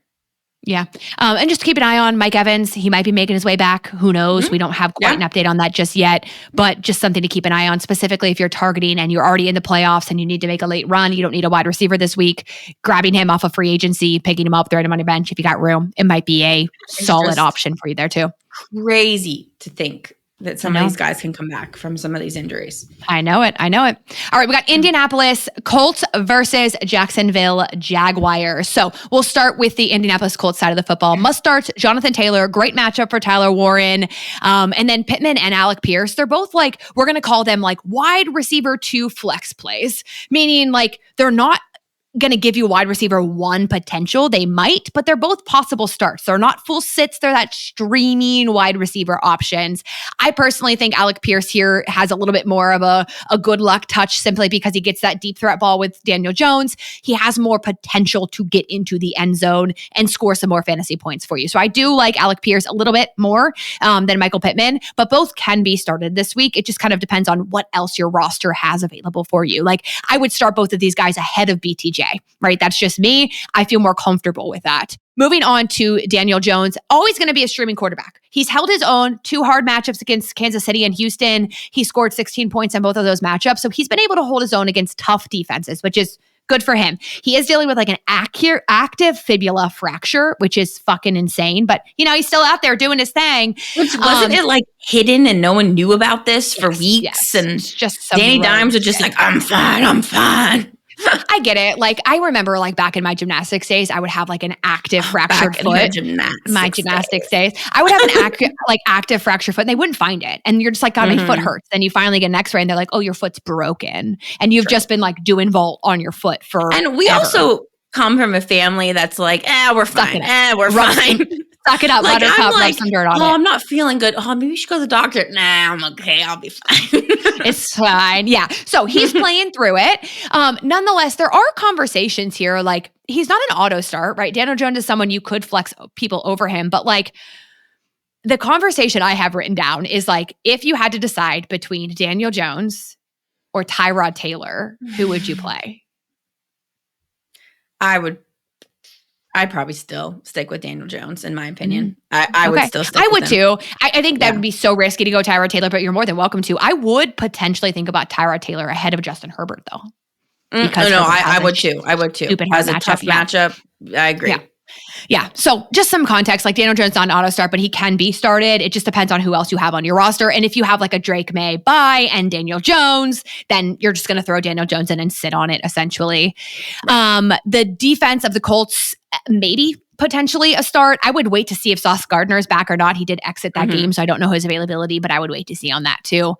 Yeah. And just keep an eye on Mike Evans. He might be making his way back. Who knows? We don't have quite an update on that just yet, but just something to keep an eye on, specifically if you're targeting and you're already in the playoffs and you need to make a late run. You don't need a wide receiver this week. Grabbing him off of free agency, picking him up, throwing him on your bench if you got room. It might be a solid option for you there too. Crazy to think that some of these guys can come back from some of these injuries. I know it. All right, we got Indianapolis Colts versus Jacksonville Jaguars. So we'll start with the Indianapolis Colts side of the football. Must start Jonathan Taylor. Great matchup for Tyler Warren. And then Pittman and Alec Pierce. They're both we're going to call them wide receiver 2 flex plays, meaning they're not going to give you wide receiver 1 potential. They might, but they're both possible starts. They're not full sits. They're that streaming wide receiver options. I personally think Alec Pierce here has a little bit more of a good luck touch simply because he gets that deep threat ball with Daniel Jones. He has more potential to get into the end zone and score some more fantasy points for you. So I do like Alec Pierce a little bit more than Michael Pittman, but both can be started this week. It just kind of depends on what else your roster has available for you. I would start both of these guys ahead of BTJ. Right? That's just me. I feel more comfortable with that. Moving on to Daniel Jones, always going to be a streaming quarterback. He's held his own 2 hard matchups against Kansas City and Houston. He scored 16 points in both of those matchups. So he's been able to hold his own against tough defenses, which is Good for him. He is dealing with like an active fibula fracture, which is fucking insane. But, he's still out there doing his thing. Which wasn't it like hidden and no one knew about this for weeks? Yes. And it's just Danny Dimes was just like, I'm fine. I get it. Like, I remember like back in my gymnastics days, I would have like an active fractured foot. My gymnastics days. I would have an active fractured foot and they wouldn't find it. And you're just like, God, my foot hurts. Then you finally get an x-ray and they're like, oh, your foot's broken. And you've just been like doing vault on your foot for And we also come from a family that's like, we're fine. We're fine. Suck it up, like, buttercup, rub some dirt on it. I'm not feeling good. Oh, maybe we should go to the doctor. Nah, I'm okay. I'll be fine. It's fine. Yeah. So he's playing through it. Nonetheless, there are conversations here. Like, he's not an auto start, right? Daniel Jones is someone you could flex people over him. But like, the conversation I have written down is like, if you had to decide between Daniel Jones or Tyrod Taylor, who would you play? I'd probably still stick with Daniel Jones, in my opinion. I would still stick I with would too. I think that would be so risky to go Tyrod Taylor, but you're more than welcome to. I would potentially think about Tyrod Taylor ahead of Justin Herbert, though. I would too. As a tough matchup, I agree. Yeah. So just some context, like Daniel Jones not an auto start, but he can be started. It just depends on who else you have on your roster. And if you have like a Drake May bye and Daniel Jones, then you're just going to throw Daniel Jones in and sit on it essentially. Right. The defense of the Colts, maybe potentially a start. I would wait to see if Sauce Gardner is back or not. He did exit that game, so I don't know his availability, but I would wait to see on that too.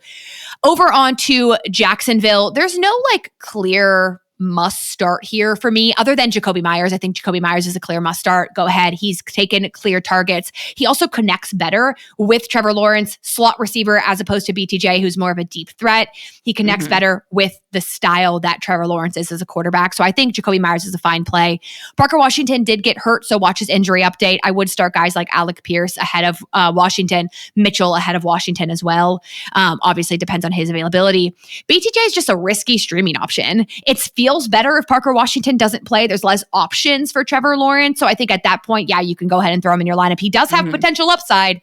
Over on to Jacksonville. There's no like clear must start here for me other than Jacoby Myers. I think Jacoby Myers is a clear must start. Go ahead. He's taken clear targets. He also connects better with Trevor Lawrence, slot receiver, as opposed to BTJ, who's more of a deep threat. He connects better with the style that Trevor Lawrence is as a quarterback. So I think Jacoby Myers is a fine play. Parker Washington did get hurt, so watch his injury update. I would start guys like Alec Pierce ahead of Washington, Mitchell ahead of Washington as well. Obviously depends on his availability. BTJ is just a risky streaming option. It feels better if Parker Washington doesn't play. There's less options for Trevor Lawrence. So I think at that point, you can go ahead and throw him in your lineup. He does have potential upside.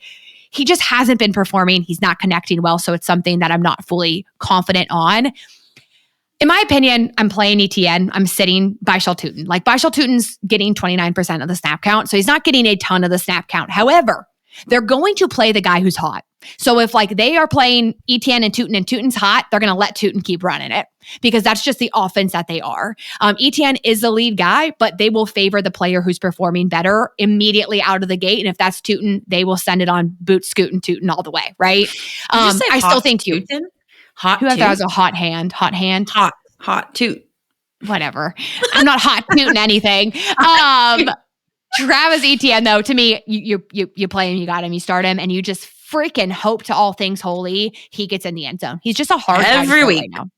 He just hasn't been performing. He's not connecting well. So it's something that I'm not fully confident on. In my opinion, I'm playing ETN. I'm sitting Bishal Tutin. Like, Bishal Tutin's getting 29% of the snap count. So he's not getting a ton of the snap count. However, they're going to play the guy who's hot. So if like they are playing ETN and Tutin's hot, they're going to let Tutin keep running it because that's just the offense that they are. ETN is the lead guy, but they will favor the player who's performing better immediately out of the gate. And if that's Tutin, they will send it on boot scooting Tutin all the way, right? I still think you. Whoever has a hot hand. Hot toot. Whatever. I'm not hot tooting anything. Travis Etienne, though, to me, you play him, you got him, you start him, and you just freaking hope to all things holy he gets in the end zone. He's just a hard guy every week right now.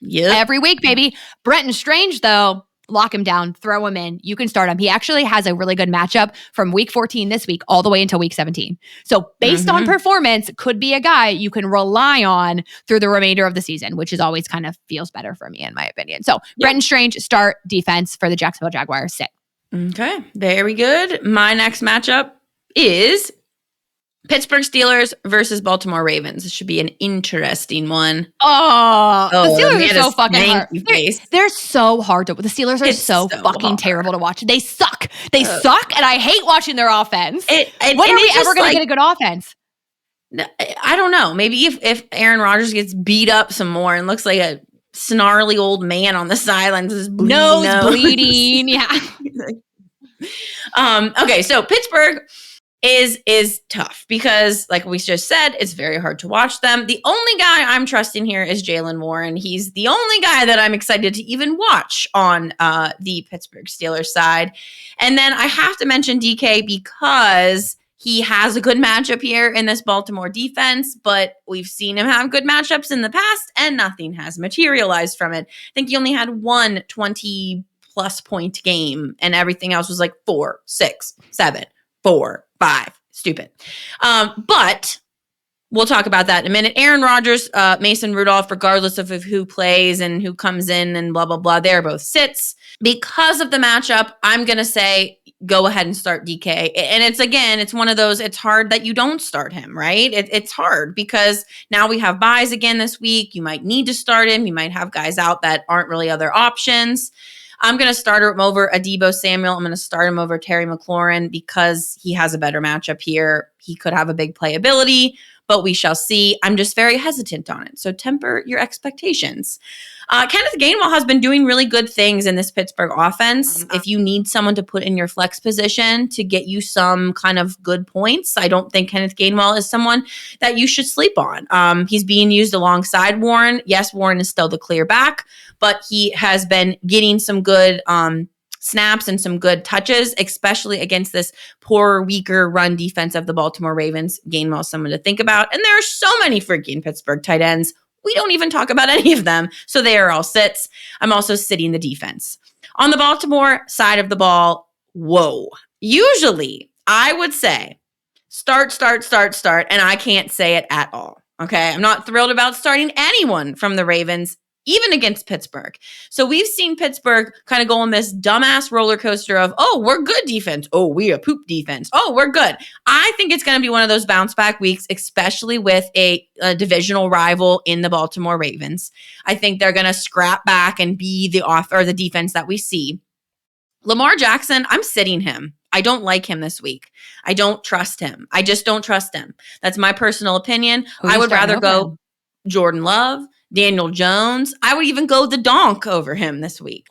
Yeah, every week, baby. Brenton Strange, though, lock him down, throw him in. You can start him. He actually has a really good matchup from week 14 this week all the way until week 17. So based on performance, could be a guy you can rely on through the remainder of the season, which is always kind of feels better for me, in my opinion. So Brenton Strange, start. Defense for the Jacksonville Jaguars, sit. Okay, very good. My next matchup is Pittsburgh Steelers versus Baltimore Ravens. This should be an interesting one. Oh, the Steelers are so fucking hard. They're so hard to. The Steelers are so fucking terrible to watch. They suck. They suck, and I hate watching their offense. When are we ever going to get a good offense? I don't know. Maybe if Aaron Rodgers gets beat up some more and looks like a snarly old man on the sidelines, his nose bleeding. Yeah. Okay, so Pittsburgh is tough because, like we just said, it's very hard to watch them. The only guy I'm trusting here is Jaylen Warren. He's the only guy that I'm excited to even watch on the Pittsburgh Steelers side. And then I have to mention DK because he has a good matchup here in this Baltimore defense, but we've seen him have good matchups in the past and nothing has materialized from it. I think he only had one 20-plus point game and everything else was like 4, 6, 7, 4, 5. Stupid. But we'll talk about that in a minute. Aaron Rodgers, Mason Rudolph, regardless of who plays and who comes in and blah, blah, blah, they're both sits. Because of the matchup, I'm going to say go ahead and start DK. And it's one of those, it's hard that you don't start him, right? It's hard because now we have buys again this week. You might need to start him. You might have guys out that aren't really other options. I'm going to start him over Adebo Samuel. I'm going to start him over Terry McLaurin because he has a better matchup here. He could have a big playability, but we shall see. I'm just very hesitant on it. So temper your expectations. Kenneth Gainwell has been doing really good things in this Pittsburgh offense. If you need someone to put in your flex position to get you some kind of good points, I don't think Kenneth Gainwell is someone that you should sleep on. He's being used alongside Warren. Yes, Warren is still the clear back, but he has been getting some good snaps and some good touches, especially against this poor, weaker run defense of the Baltimore Ravens. Gainwell is someone to think about. And there are so many freaking Pittsburgh tight ends. We don't even talk about any of them. So they are all sits. I'm also sitting the defense. On the Baltimore side of the ball, whoa. Usually, I would say start, and I can't say it at all. Okay? I'm not thrilled about starting anyone from the Ravens, even against Pittsburgh. So we've seen Pittsburgh kind of go on this dumbass roller coaster of, oh, we're good defense. Oh, we a poop defense. Oh, we're good. I think it's going to be one of those bounce back weeks, especially with a divisional rival in the Baltimore Ravens. I think they're going to scrap back and be the defense that we see. Lamar Jackson, I'm sitting him. I don't like him this week. I don't trust him. I just don't trust him. That's my personal opinion. I would rather go Jordan Love, Daniel Jones. I would even go the donk over him this week.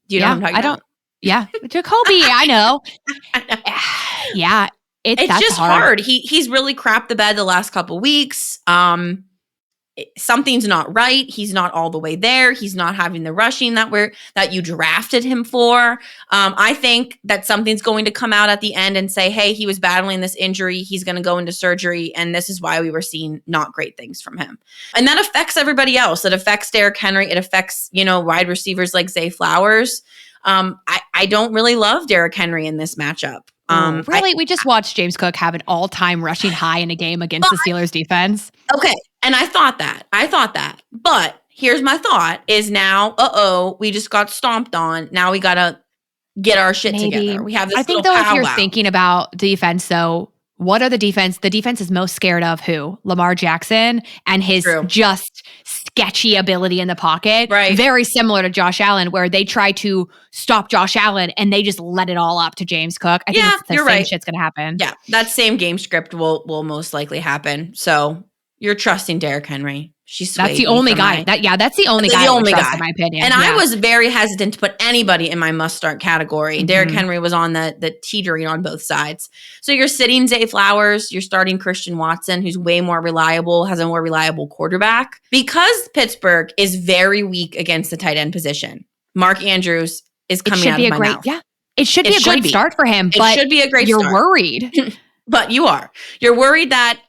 Do you know what I'm talking about? Yeah. Jacoby, I know. Yeah. It's just hard. He's really crapped the bed the last couple weeks. Something's not right. He's not all the way there. He's not having the rushing that you drafted him for. I think that something's going to come out at the end and say, hey, he was battling this injury. He's going to go into surgery. And this is why we were seeing not great things from him. And that affects everybody else. It affects Derrick Henry. It affects, wide receivers like Zay Flowers. I don't really love Derrick Henry in this matchup. Really? We just watched James Cook have an all-time rushing high in a game against the Steelers defense. Okay. And I thought that. But here's my thought is now, we just got stomped on. Now we got to get our shit together. We have this I think though, if you're thinking about defense though, what are the defense is most scared of who? Lamar Jackson and his just sketchy ability in the pocket. Right. Very similar to Josh Allen, where they try to stop Josh Allen and they just let it all up to James Cook. I think it's the same shit's going to happen. Yeah, that same game script will most likely happen. So you're trusting Derrick Henry. That's the only guy. That's the only guy. In my opinion. And I was very hesitant to put anybody in my must-start category. Mm-hmm. Derrick Henry was on the teetering on both sides. So you're sitting Zay Flowers. You're starting Christian Watson, who's way more reliable, has a more reliable quarterback. Because Pittsburgh is very weak against the tight end position, Mark Andrews is coming out of my mouth. Yeah, it should be a great start for him. But it should be a great start. You're worried. But you're worried that,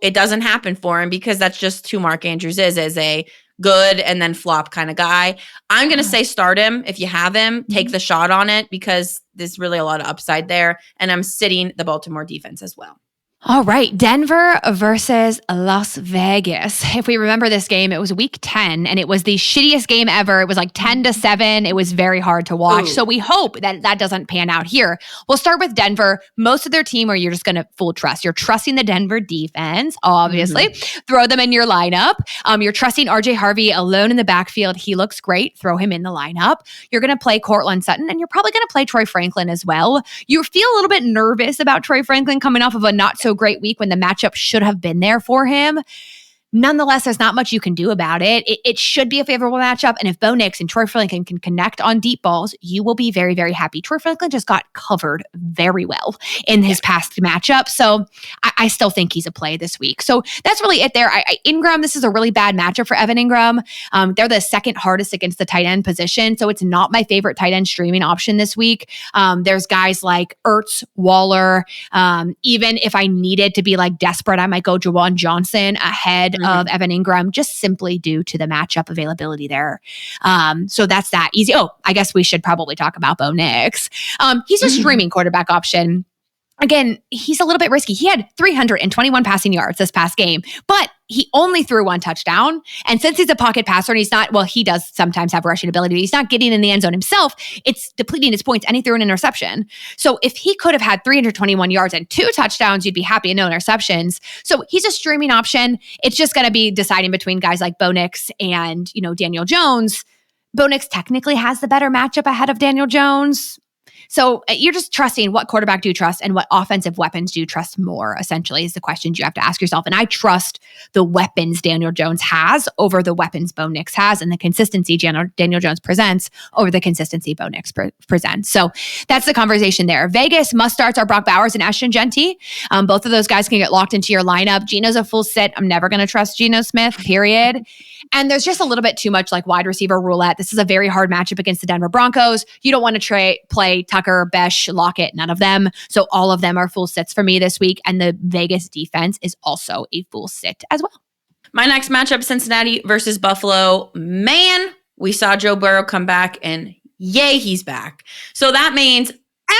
it doesn't happen for him because that's just who Mark Andrews is as a good and then flop kind of guy. I'm going to say start him. If you have him, take the shot on it because there's really a lot of upside there. And I'm sitting the Baltimore defense as well. All right, Denver versus Las Vegas. If we remember this game, it was week 10, and it was the shittiest game ever. It was like 10-7. It was very hard to watch. Ooh. So we hope that doesn't pan out here. We'll start with Denver. Most of their team, or you're just going to full trust. You're trusting the Denver defense, obviously. Mm-hmm. Throw them in your lineup. You're trusting RJ Harvey alone in the backfield. He looks great. Throw him in the lineup. You're going to play Courtland Sutton, and you're probably going to play Troy Franklin as well. You feel a little bit nervous about Troy Franklin coming off of a not so great week when the matchup should have been there for him. Nonetheless, there's not much you can do about it. It should be a favorable matchup. And if Bo Nix and Troy Franklin can connect on deep balls, you will be very, very happy. Troy Franklin just got covered very well in his past matchup. So I still think he's a play this week. So that's really it there. Ingram, this is a really bad matchup for Evan Ingram. They're the second hardest against the tight end position. So it's not my favorite tight end streaming option this week. There's guys like Ertz, Waller. Even if I needed to be like desperate, I might go Jawan Johnson ahead of Evan Ingram, just simply due to the matchup availability there. So that's that easy. Oh, I guess we should probably talk about Bo Nix. He's a streaming quarterback option. Again, he's a little bit risky. He had 321 passing yards this past game, but he only threw one touchdown. And since he's a pocket passer and he does sometimes have rushing ability, but he's not getting in the end zone himself, it's depleting his points, and he threw an interception. So if he could have had 321 yards and 2 touchdowns, you'd be happy and no interceptions. So he's a streaming option. It's just going to be deciding between guys like Bo Nix and, Daniel Jones. Bo Nix technically has the better matchup ahead of Daniel Jones. So you're just trusting what quarterback do you trust and what offensive weapons do you trust more, essentially, is the questions you have to ask yourself. And I trust the weapons Daniel Jones has over the weapons Bo Nix has, and the consistency Daniel Jones presents over the consistency Bo Nix presents. So that's the conversation there. Vegas must-starts are Brock Bowers and Ashton Genty. Both of those guys can get locked into your lineup. Geno's a full sit. I'm never going to trust Geno Smith, period. And there's just a little bit too much like wide receiver roulette. This is a very hard matchup against the Denver Broncos. You don't want to play Tucker, Besh, Lockett, none of them. So all of them are full sits for me this week. And the Vegas defense is also a full sit as well. My next matchup, Cincinnati versus Buffalo. Man, we saw Joe Burrow come back, and yay, he's back. So that means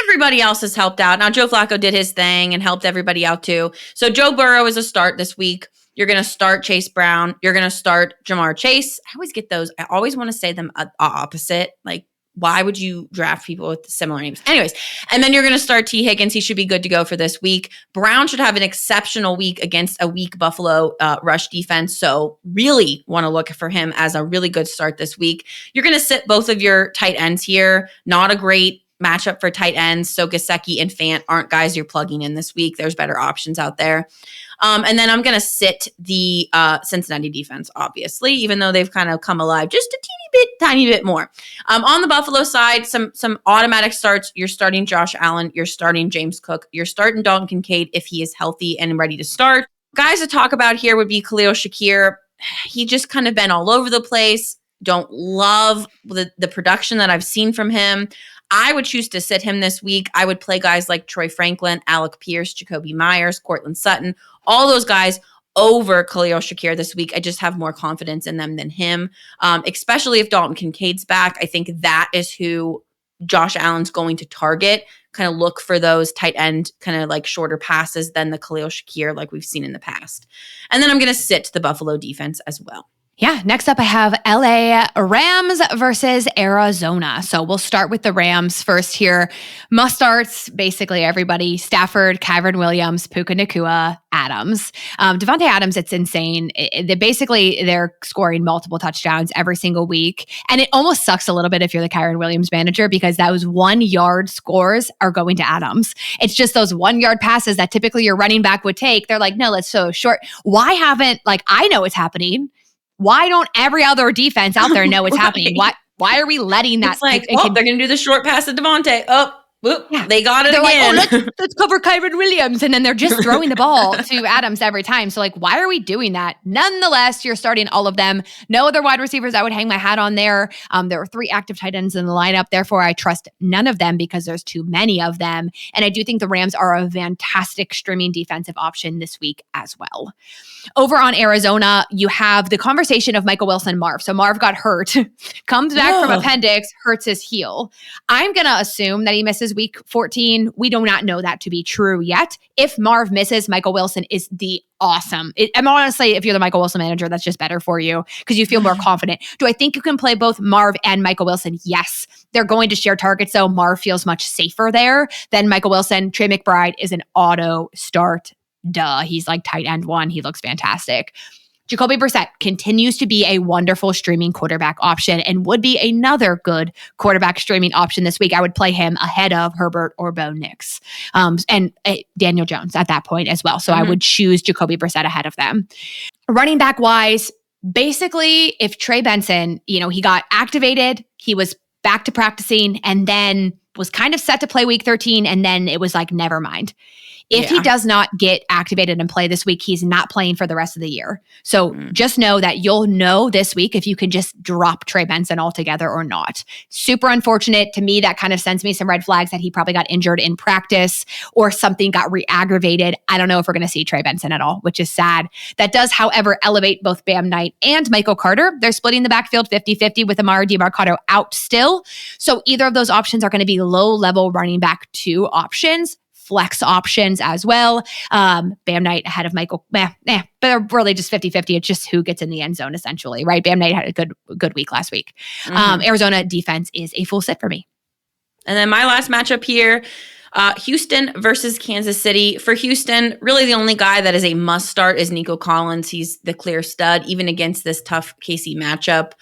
everybody else has helped out. Now, Joe Flacco did his thing and helped everybody out too. So Joe Burrow is a start this week. You're going to start Chase Brown. You're going to start Jamar Chase. I always get those. I always want to say them opposite. Like, why would you draft people with similar names? Anyways, and then you're going to start T. Higgins. He should be good to go for this week. Brown should have an exceptional week against a weak Buffalo rush defense. So really want to look for him as a really good start this week. You're going to sit both of your tight ends here. Not a great matchup for tight ends. So Gesicki and Fant aren't guys you're plugging in this week. There's better options out there. And then I'm going to sit the Cincinnati defense, obviously, even though they've kind of come alive just a tiny bit more. On the Buffalo side, some automatic starts. You're starting Josh Allen. You're starting James Cook. You're starting Dalton Kincaid if he is healthy and ready to start. Guys to talk about here would be Khalil Shakir. He just kind of been all over the place. Don't love the production that I've seen from him. I would choose to sit him this week. I would play guys like Troy Franklin, Alec Pierce, Jacoby Myers, Cortland Sutton, all those guys over Khalil Shakir this week. I just have more confidence in them than him, especially if Dalton Kincaid's back. I think that is who Josh Allen's going to target, kind of look for those tight end, kind of like shorter passes than the Khalil Shakir like we've seen in the past. And then I'm going to sit the Buffalo defense as well. Yeah, next up I have LA Rams versus Arizona. So we'll start with the Rams first here. Must starts, basically everybody. Stafford, Kyren Williams, Puka Nacua, Adams. Devontae Adams, it's insane. They're scoring multiple touchdowns every single week. And it almost sucks a little bit if you're the Kyren Williams manager because those 1 yard scores are going to Adams. It's just those 1 yard passes that typically your running back would take. They're like, no, let's so short. Why haven't, I know it's happening. Why don't every other defense out there know what's happening? Why are we letting that? It's like, they're going to do the short pass to Devontae. They got it they're again. Like, let's cover Kyren Williams. And then they're just throwing the ball to Adams every time. So why are we doing that? Nonetheless, you're starting all of them. No other wide receivers I would hang my hat on there. There are 3 active tight ends in the lineup. Therefore, I trust none of them because there's too many of them. And I do think the Rams are a fantastic streaming defensive option this week as well. Over on Arizona, you have the conversation of Michael Wilson, Marv. So Marv got hurt, comes back from appendix, hurts his heel. I'm going to assume that he misses week 14. We do not know that to be true yet. If Marv misses, Michael Wilson is the awesome. I'm honestly, if you're the Michael Wilson manager, that's just better for you because you feel more confident. Do I think you can play both Marv and Michael Wilson? Yes. They're going to share targets, so Marv feels much safer there than Michael Wilson. Trey McBride is an auto start. Duh. He's like tight end 1. He looks fantastic. Jacoby Brissett continues to be a wonderful streaming quarterback option and would be another good quarterback streaming option this week. I would play him ahead of Herbert or Bo Nix and Daniel Jones at that point as well. So I would choose Jacoby Brissett ahead of them. Running back wise, basically, if Trey Benson, he got activated, he was back to practicing and then was kind of set to play week 13. And then it was like, never mind. If he does not get activated and play this week, he's not playing for the rest of the year. So just know that you'll know this week if you can just drop Trey Benson altogether or not. Super unfortunate. To me, that kind of sends me some red flags that he probably got injured in practice or something got re-aggravated. I don't know if we're going to see Trey Benson at all, which is sad. That does, however, elevate both Bam Knight and Michael Carter. They're splitting the backfield 50-50 with Amari DiMarcado out still. So either of those options are going to be low-level running back 2 options. Flex options as well. Bam Knight ahead of Michael. But they're really just 50-50. It's just who gets in the end zone, essentially, right? Bam Knight had a good week last week. Arizona defense is a full sit for me. And then my last matchup here, Houston versus Kansas City. For Houston, really the only guy that is a must start is Nico Collins. He's the clear stud, even against this tough KC matchup.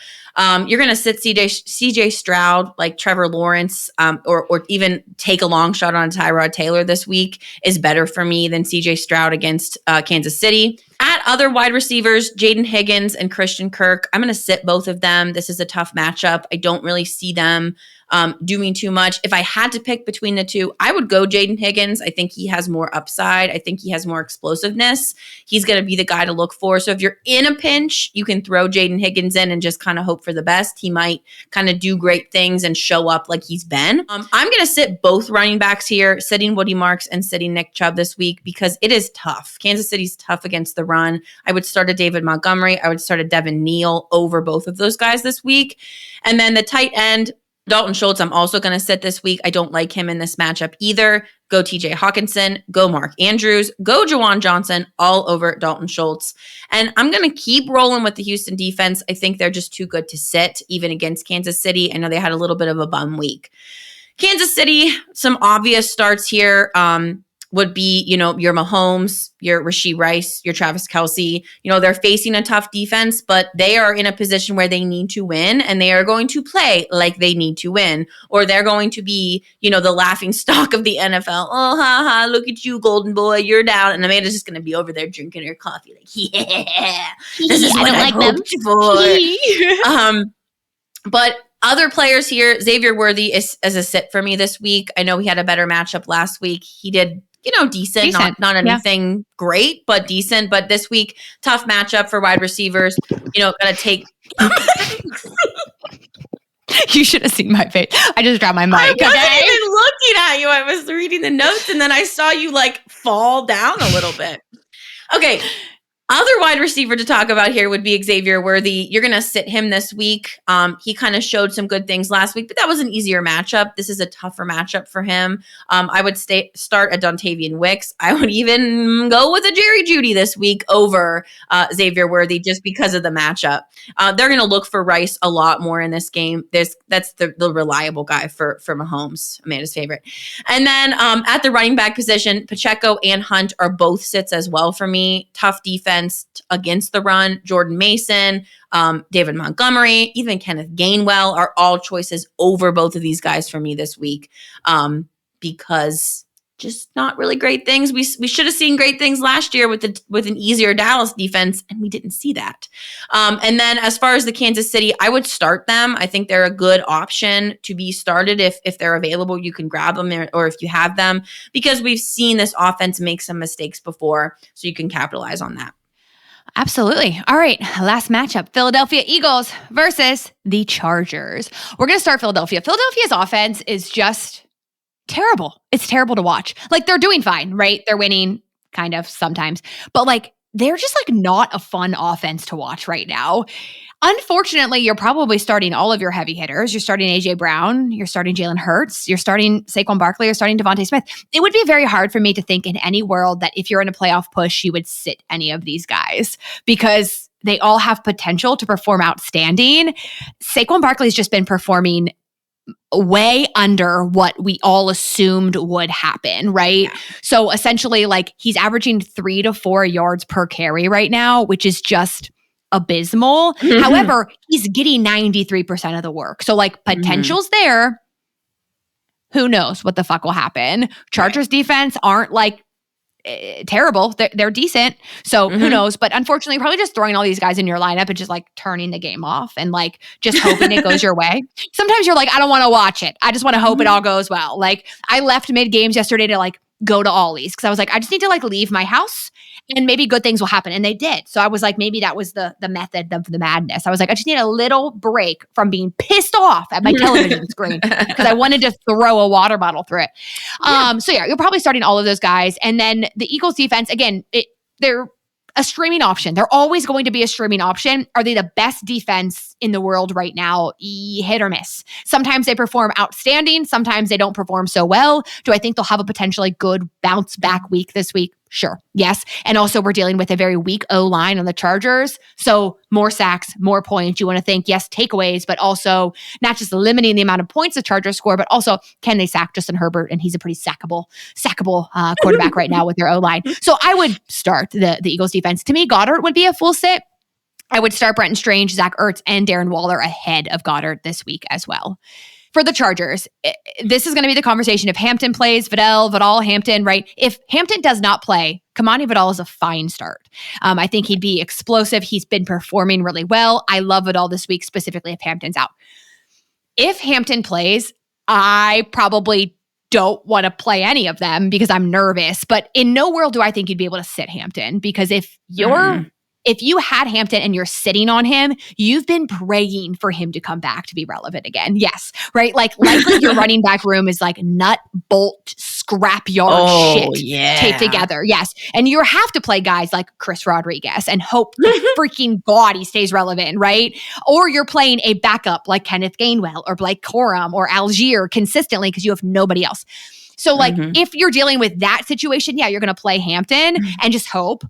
You're going to sit CJ Stroud, like Trevor Lawrence, or even take a long shot on Tyrod Taylor this week is better for me than CJ Stroud against Kansas City. At other wide receivers, Jaden Higgins and Christian Kirk, I'm going to sit both of them. This is a tough matchup. I don't really see them doing too much. If I had to pick between the two, I would go Jaden Higgins. I think he has more upside. I think he has more explosiveness. He's going to be the guy to look for. So if you're in a pinch, you can throw Jaden Higgins in and just kind of hope for the best. He might kind of do great things and show up like he's been. I'm going to sit both running backs here, sitting Woody Marks and sitting Nick Chubb this week because it is tough. Kansas City's tough against the run. I would start a David Montgomery. I would start a Devin Neal over both of those guys this week. And then the tight end, Dalton Schultz, I'm also going to sit this week. I don't like him in this matchup either. Go TJ Hawkinson, go Mark Andrews, go Juwan Johnson, all over Dalton Schultz. And I'm going to keep rolling with the Houston defense. I think they're just too good to sit, even against Kansas City. I know they had a little bit of a bum week. Kansas City, some obvious starts here would be, your Mahomes, your Rashee Rice, your Travis Kelce. They're facing a tough defense, but they are in a position where they need to win, and they are going to play like they need to win, or they're going to be, the laughing stock of the NFL. Oh, ha, ha, look at you, golden boy, you're down. And Amanda's just going to be over there drinking her coffee like, yeah, this is what I hoped for. But other players here, Xavier Worthy is as a sit for me this week. I know he had a better matchup last week. He did decent. Not anything great, but decent. But this week, tough matchup for wide receivers. Gotta take. You should have seen my face. I just dropped my mic. I wasn't even looking at you. I was reading the notes, and then I saw you fall down a little bit. Okay. Other wide receiver to talk about here would be Xavier Worthy. You're going to sit him this week. He kind of showed some good things last week, but that was an easier matchup. This is a tougher matchup for him. I would start a Dontavian Wicks. I would even go with a Jerry Jeudy this week over Xavier Worthy just because of the matchup. They're going to look for Rice a lot more in this game. That's the reliable guy for Mahomes, Amanda's favorite. And then at the running back position, Pacheco and Hunt are both sits as well for me. Tough defense against the run. Jordan Mason, David Montgomery, even Kenneth Gainwell are all choices over both of these guys for me this week because just not really great things. We should have seen great things last year with an easier Dallas defense, and we didn't see that. And then as far as the Kansas City, I would start them. I think they're a good option to be started if they're available. You can grab them or if you have them, because we've seen this offense make some mistakes before, so you can capitalize on that. Absolutely. All right. Last matchup, Philadelphia Eagles versus the Chargers. We're going to start Philadelphia. Philadelphia's offense is just terrible. It's terrible to watch. They're doing fine, right? They're winning kind of sometimes, but they're just not a fun offense to watch right now. Unfortunately, you're probably starting all of your heavy hitters. You're starting A.J. Brown. You're starting Jalen Hurts. You're starting Saquon Barkley. You're starting Devontae Smith. It would be very hard for me to think in any world that if you're in a playoff push, you would sit any of these guys because they all have potential to perform outstanding. Saquon Barkley's just been performing way under what we all assumed would happen, right? Yeah. So essentially, he's averaging 3 to 4 yards per carry right now, which is just abysmal. Mm-hmm. However, he's getting 93% of the work. So potential's there. Who knows what the fuck will happen? Chargers defense aren't terrible. They're decent. So who knows? But unfortunately, probably just throwing all these guys in your lineup and just turning the game off and just hoping it goes your way. Sometimes you're I don't want to watch it. I just want to hope it all goes well. I left mid games yesterday to go to Ollie's because I was I just need to leave my house and maybe good things will happen. And they did. So I was maybe that was the method of the madness. I was I just need a little break from being pissed off at my television screen because I wanted to throw a water bottle through it. So you're probably starting all of those guys. And then the Eagles defense, again, they're a streaming option. They're always going to be a streaming option. Are they the best defense in the world right now? Hit or miss. Sometimes they perform outstanding. Sometimes they don't perform so well. Do I think they'll have a potentially good bounce back week this week? Sure. Yes. And also we're dealing with a very weak O-line on the Chargers. So more sacks, more points. You want to think, yes, takeaways, but also not just limiting the amount of points the Chargers score, but also can they sack Justin Herbert? And he's a pretty sackable quarterback right now with their O-line. So I would start the Eagles defense. To me, Goddard would be a full sit. I would start Brenton Strange, Zach Ertz, and Darren Waller ahead of Goddard this week as well. For the Chargers, this is going to be the conversation. If Hampton plays, Vidal, Hampton, right? If Hampton does not play, Kamani Vidal is a fine start. I think he'd be explosive. He's been performing really well. I love Vidal this week, specifically if Hampton's out. If Hampton plays, I probably don't want to play any of them because I'm nervous. But in no world do I think you'd be able to sit Hampton, because if you had Hampton and you're sitting on him, you've been praying for him to come back to be relevant again. Yes, right? Likely your running back room is like nut, bolt, scrapyard shit taped together. Yes. And you have to play guys like Chris Rodriguez and hope the freaking God he stays relevant, right? Or you're playing a backup like Kenneth Gainwell or Blake Corum or Algier consistently because you have nobody else. So if you're dealing with that situation, you're going to play Hampton and just hope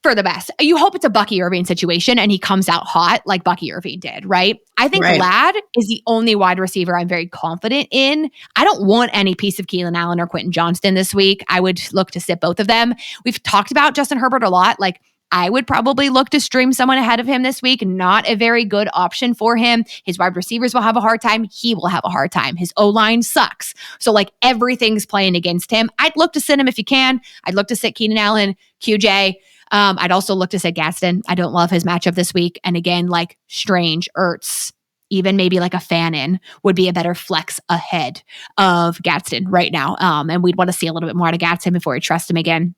for the best. You hope it's a Bucky Irving situation and he comes out hot like Bucky Irving did, right? I think Ladd is the only wide receiver I'm very confident in. I don't want any piece of Keelan Allen or Quentin Johnston this week. I would look to sit both of them. We've talked about Justin Herbert a lot. I would probably look to stream someone ahead of him this week. Not a very good option for him. His wide receivers will have a hard time. He will have a hard time. His O-line sucks. So everything's playing against him. I'd look to sit him if you can. I'd look to sit Keenan Allen, QJ. I'd also look to sit Gaston. I don't love his matchup this week. And again, Strange, Ertz, even maybe a Fannin would be a better flex ahead of Gadsden right now. And we'd want to see a little bit more out of Gadsden before we trust him again.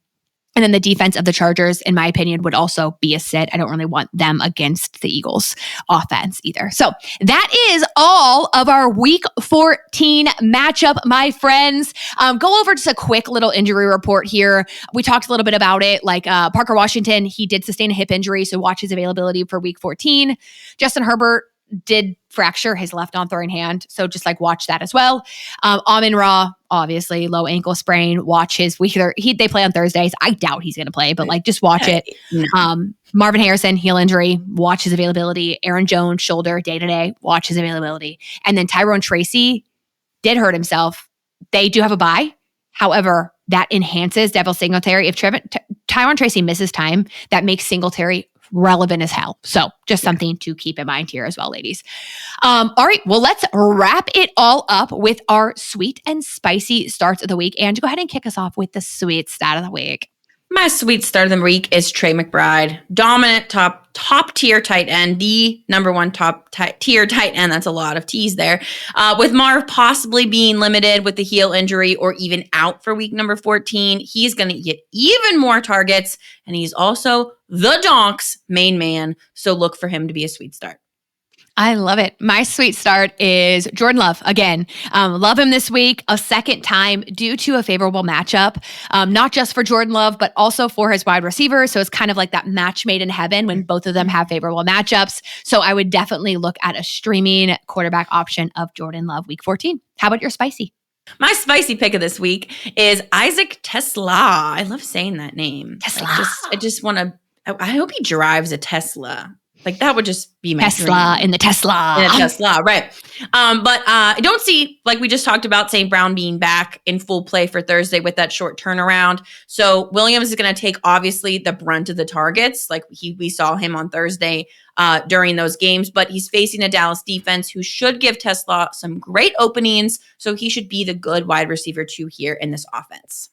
And then the defense of the Chargers, in my opinion, would also be a sit. I don't really want them against the Eagles offense either. So that is all of our week 14 matchup, my friends. Go over just a quick little injury report here. We talked a little bit about it. Parker Washington, he did sustain a hip injury, so watch his availability for week 14. Justin Herbert did fracture his left on-throwing hand, so just watch that as well. Amon Ra, obviously low ankle sprain. Watch his week. They play on Thursdays. I doubt he's going to play, but just watch it. Marvin Harrison, heel injury. Watch his availability. Aaron Jones, shoulder, day-to-day. Watch his availability. And then Tyrone Tracy did hurt himself. They do have a bye. However, that enhances Devil Singletary. If Tyrone Tracy misses time, that makes Singletary relevant as hell. So just something to keep in mind here as well, ladies. All right. Well, let's wrap it all up with our sweet and spicy starts of the week. And go ahead and kick us off with the sweet start of the week. My sweet start of the week is Trey McBride. Dominant top tier tight end, the number one top tier tight end. That's a lot of T's there. With Marv possibly being limited with the heel injury or even out for week number 14, he's going to get even more targets. And he's also the Donks main man. So look for him to be a sweet start. I love it. My sweet start is Jordan Love. Again, love him this week a second time due to a favorable matchup, not just for Jordan Love, but also for his wide receivers. So it's kind of like that match made in heaven when both of them have favorable matchups. So I would definitely look at a streaming quarterback option of Jordan Love week 14. How about your spicy? My spicy pick of this week is Issac Tesla. I love saying that name. Tesla. I just want to, I hope he drives a Tesla. That would just be my Tesla dream. In the Tesla. In a Tesla, right. But I don't see, we just talked about, St. Brown being back in full play for Thursday with that short turnaround. So Williams is going to take, obviously, the brunt of the targets. We saw him on Thursday during those games. But he's facing a Dallas defense who should give Tesla some great openings. So he should be the good wide receiver 2 here in this offense.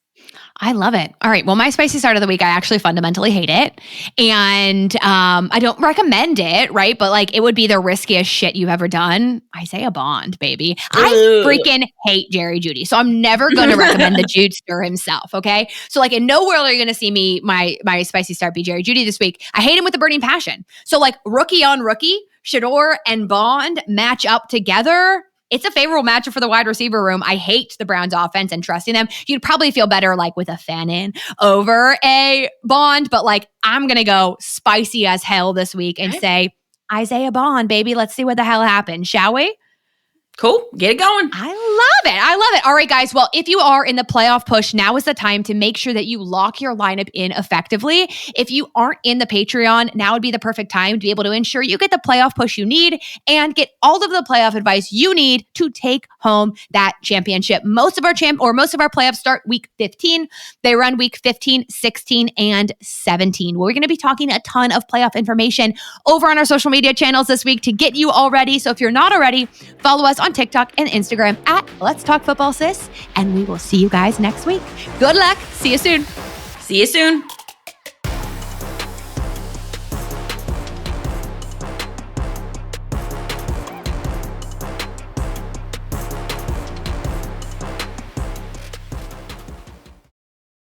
I love it. All right. Well, my spicy start of the week, I actually fundamentally hate it. And I don't recommend it, right? But it would be the riskiest shit you've ever done. Isaiah Bond, baby. I freaking hate Jerry Jeudy. So I'm never going to recommend the Judester himself, okay? So in no world are you going to see me, my spicy start be Jerry Jeudy this week. I hate him with a burning passion. So rookie on rookie, Shador and Bond match up together. It's a favorable matchup for the wide receiver room. I hate the Browns offense and trusting them. You'd probably feel better with a Fannin over a Bond, but I'm going to go spicy as hell this week and say, Isaiah Bond, baby, let's see what the hell happens, shall we? Cool. Get it going. I love it. All right, guys. Well, if you are in the playoff push, now is the time to make sure that you lock your lineup in effectively. If you aren't in the Patreon, now would be the perfect time to be able to ensure you get the playoff push you need and get all of the playoff advice you need to take home that championship. Most of our playoffs start week 15. They run week 15, 16, and 17. We're going to be talking a ton of playoff information over on our social media channels this week to get you all ready. So if you're not already, follow us on TikTok and Instagram at Let's Talk Football Sis, and we will see you guys next week. Good luck. See you soon. See you soon.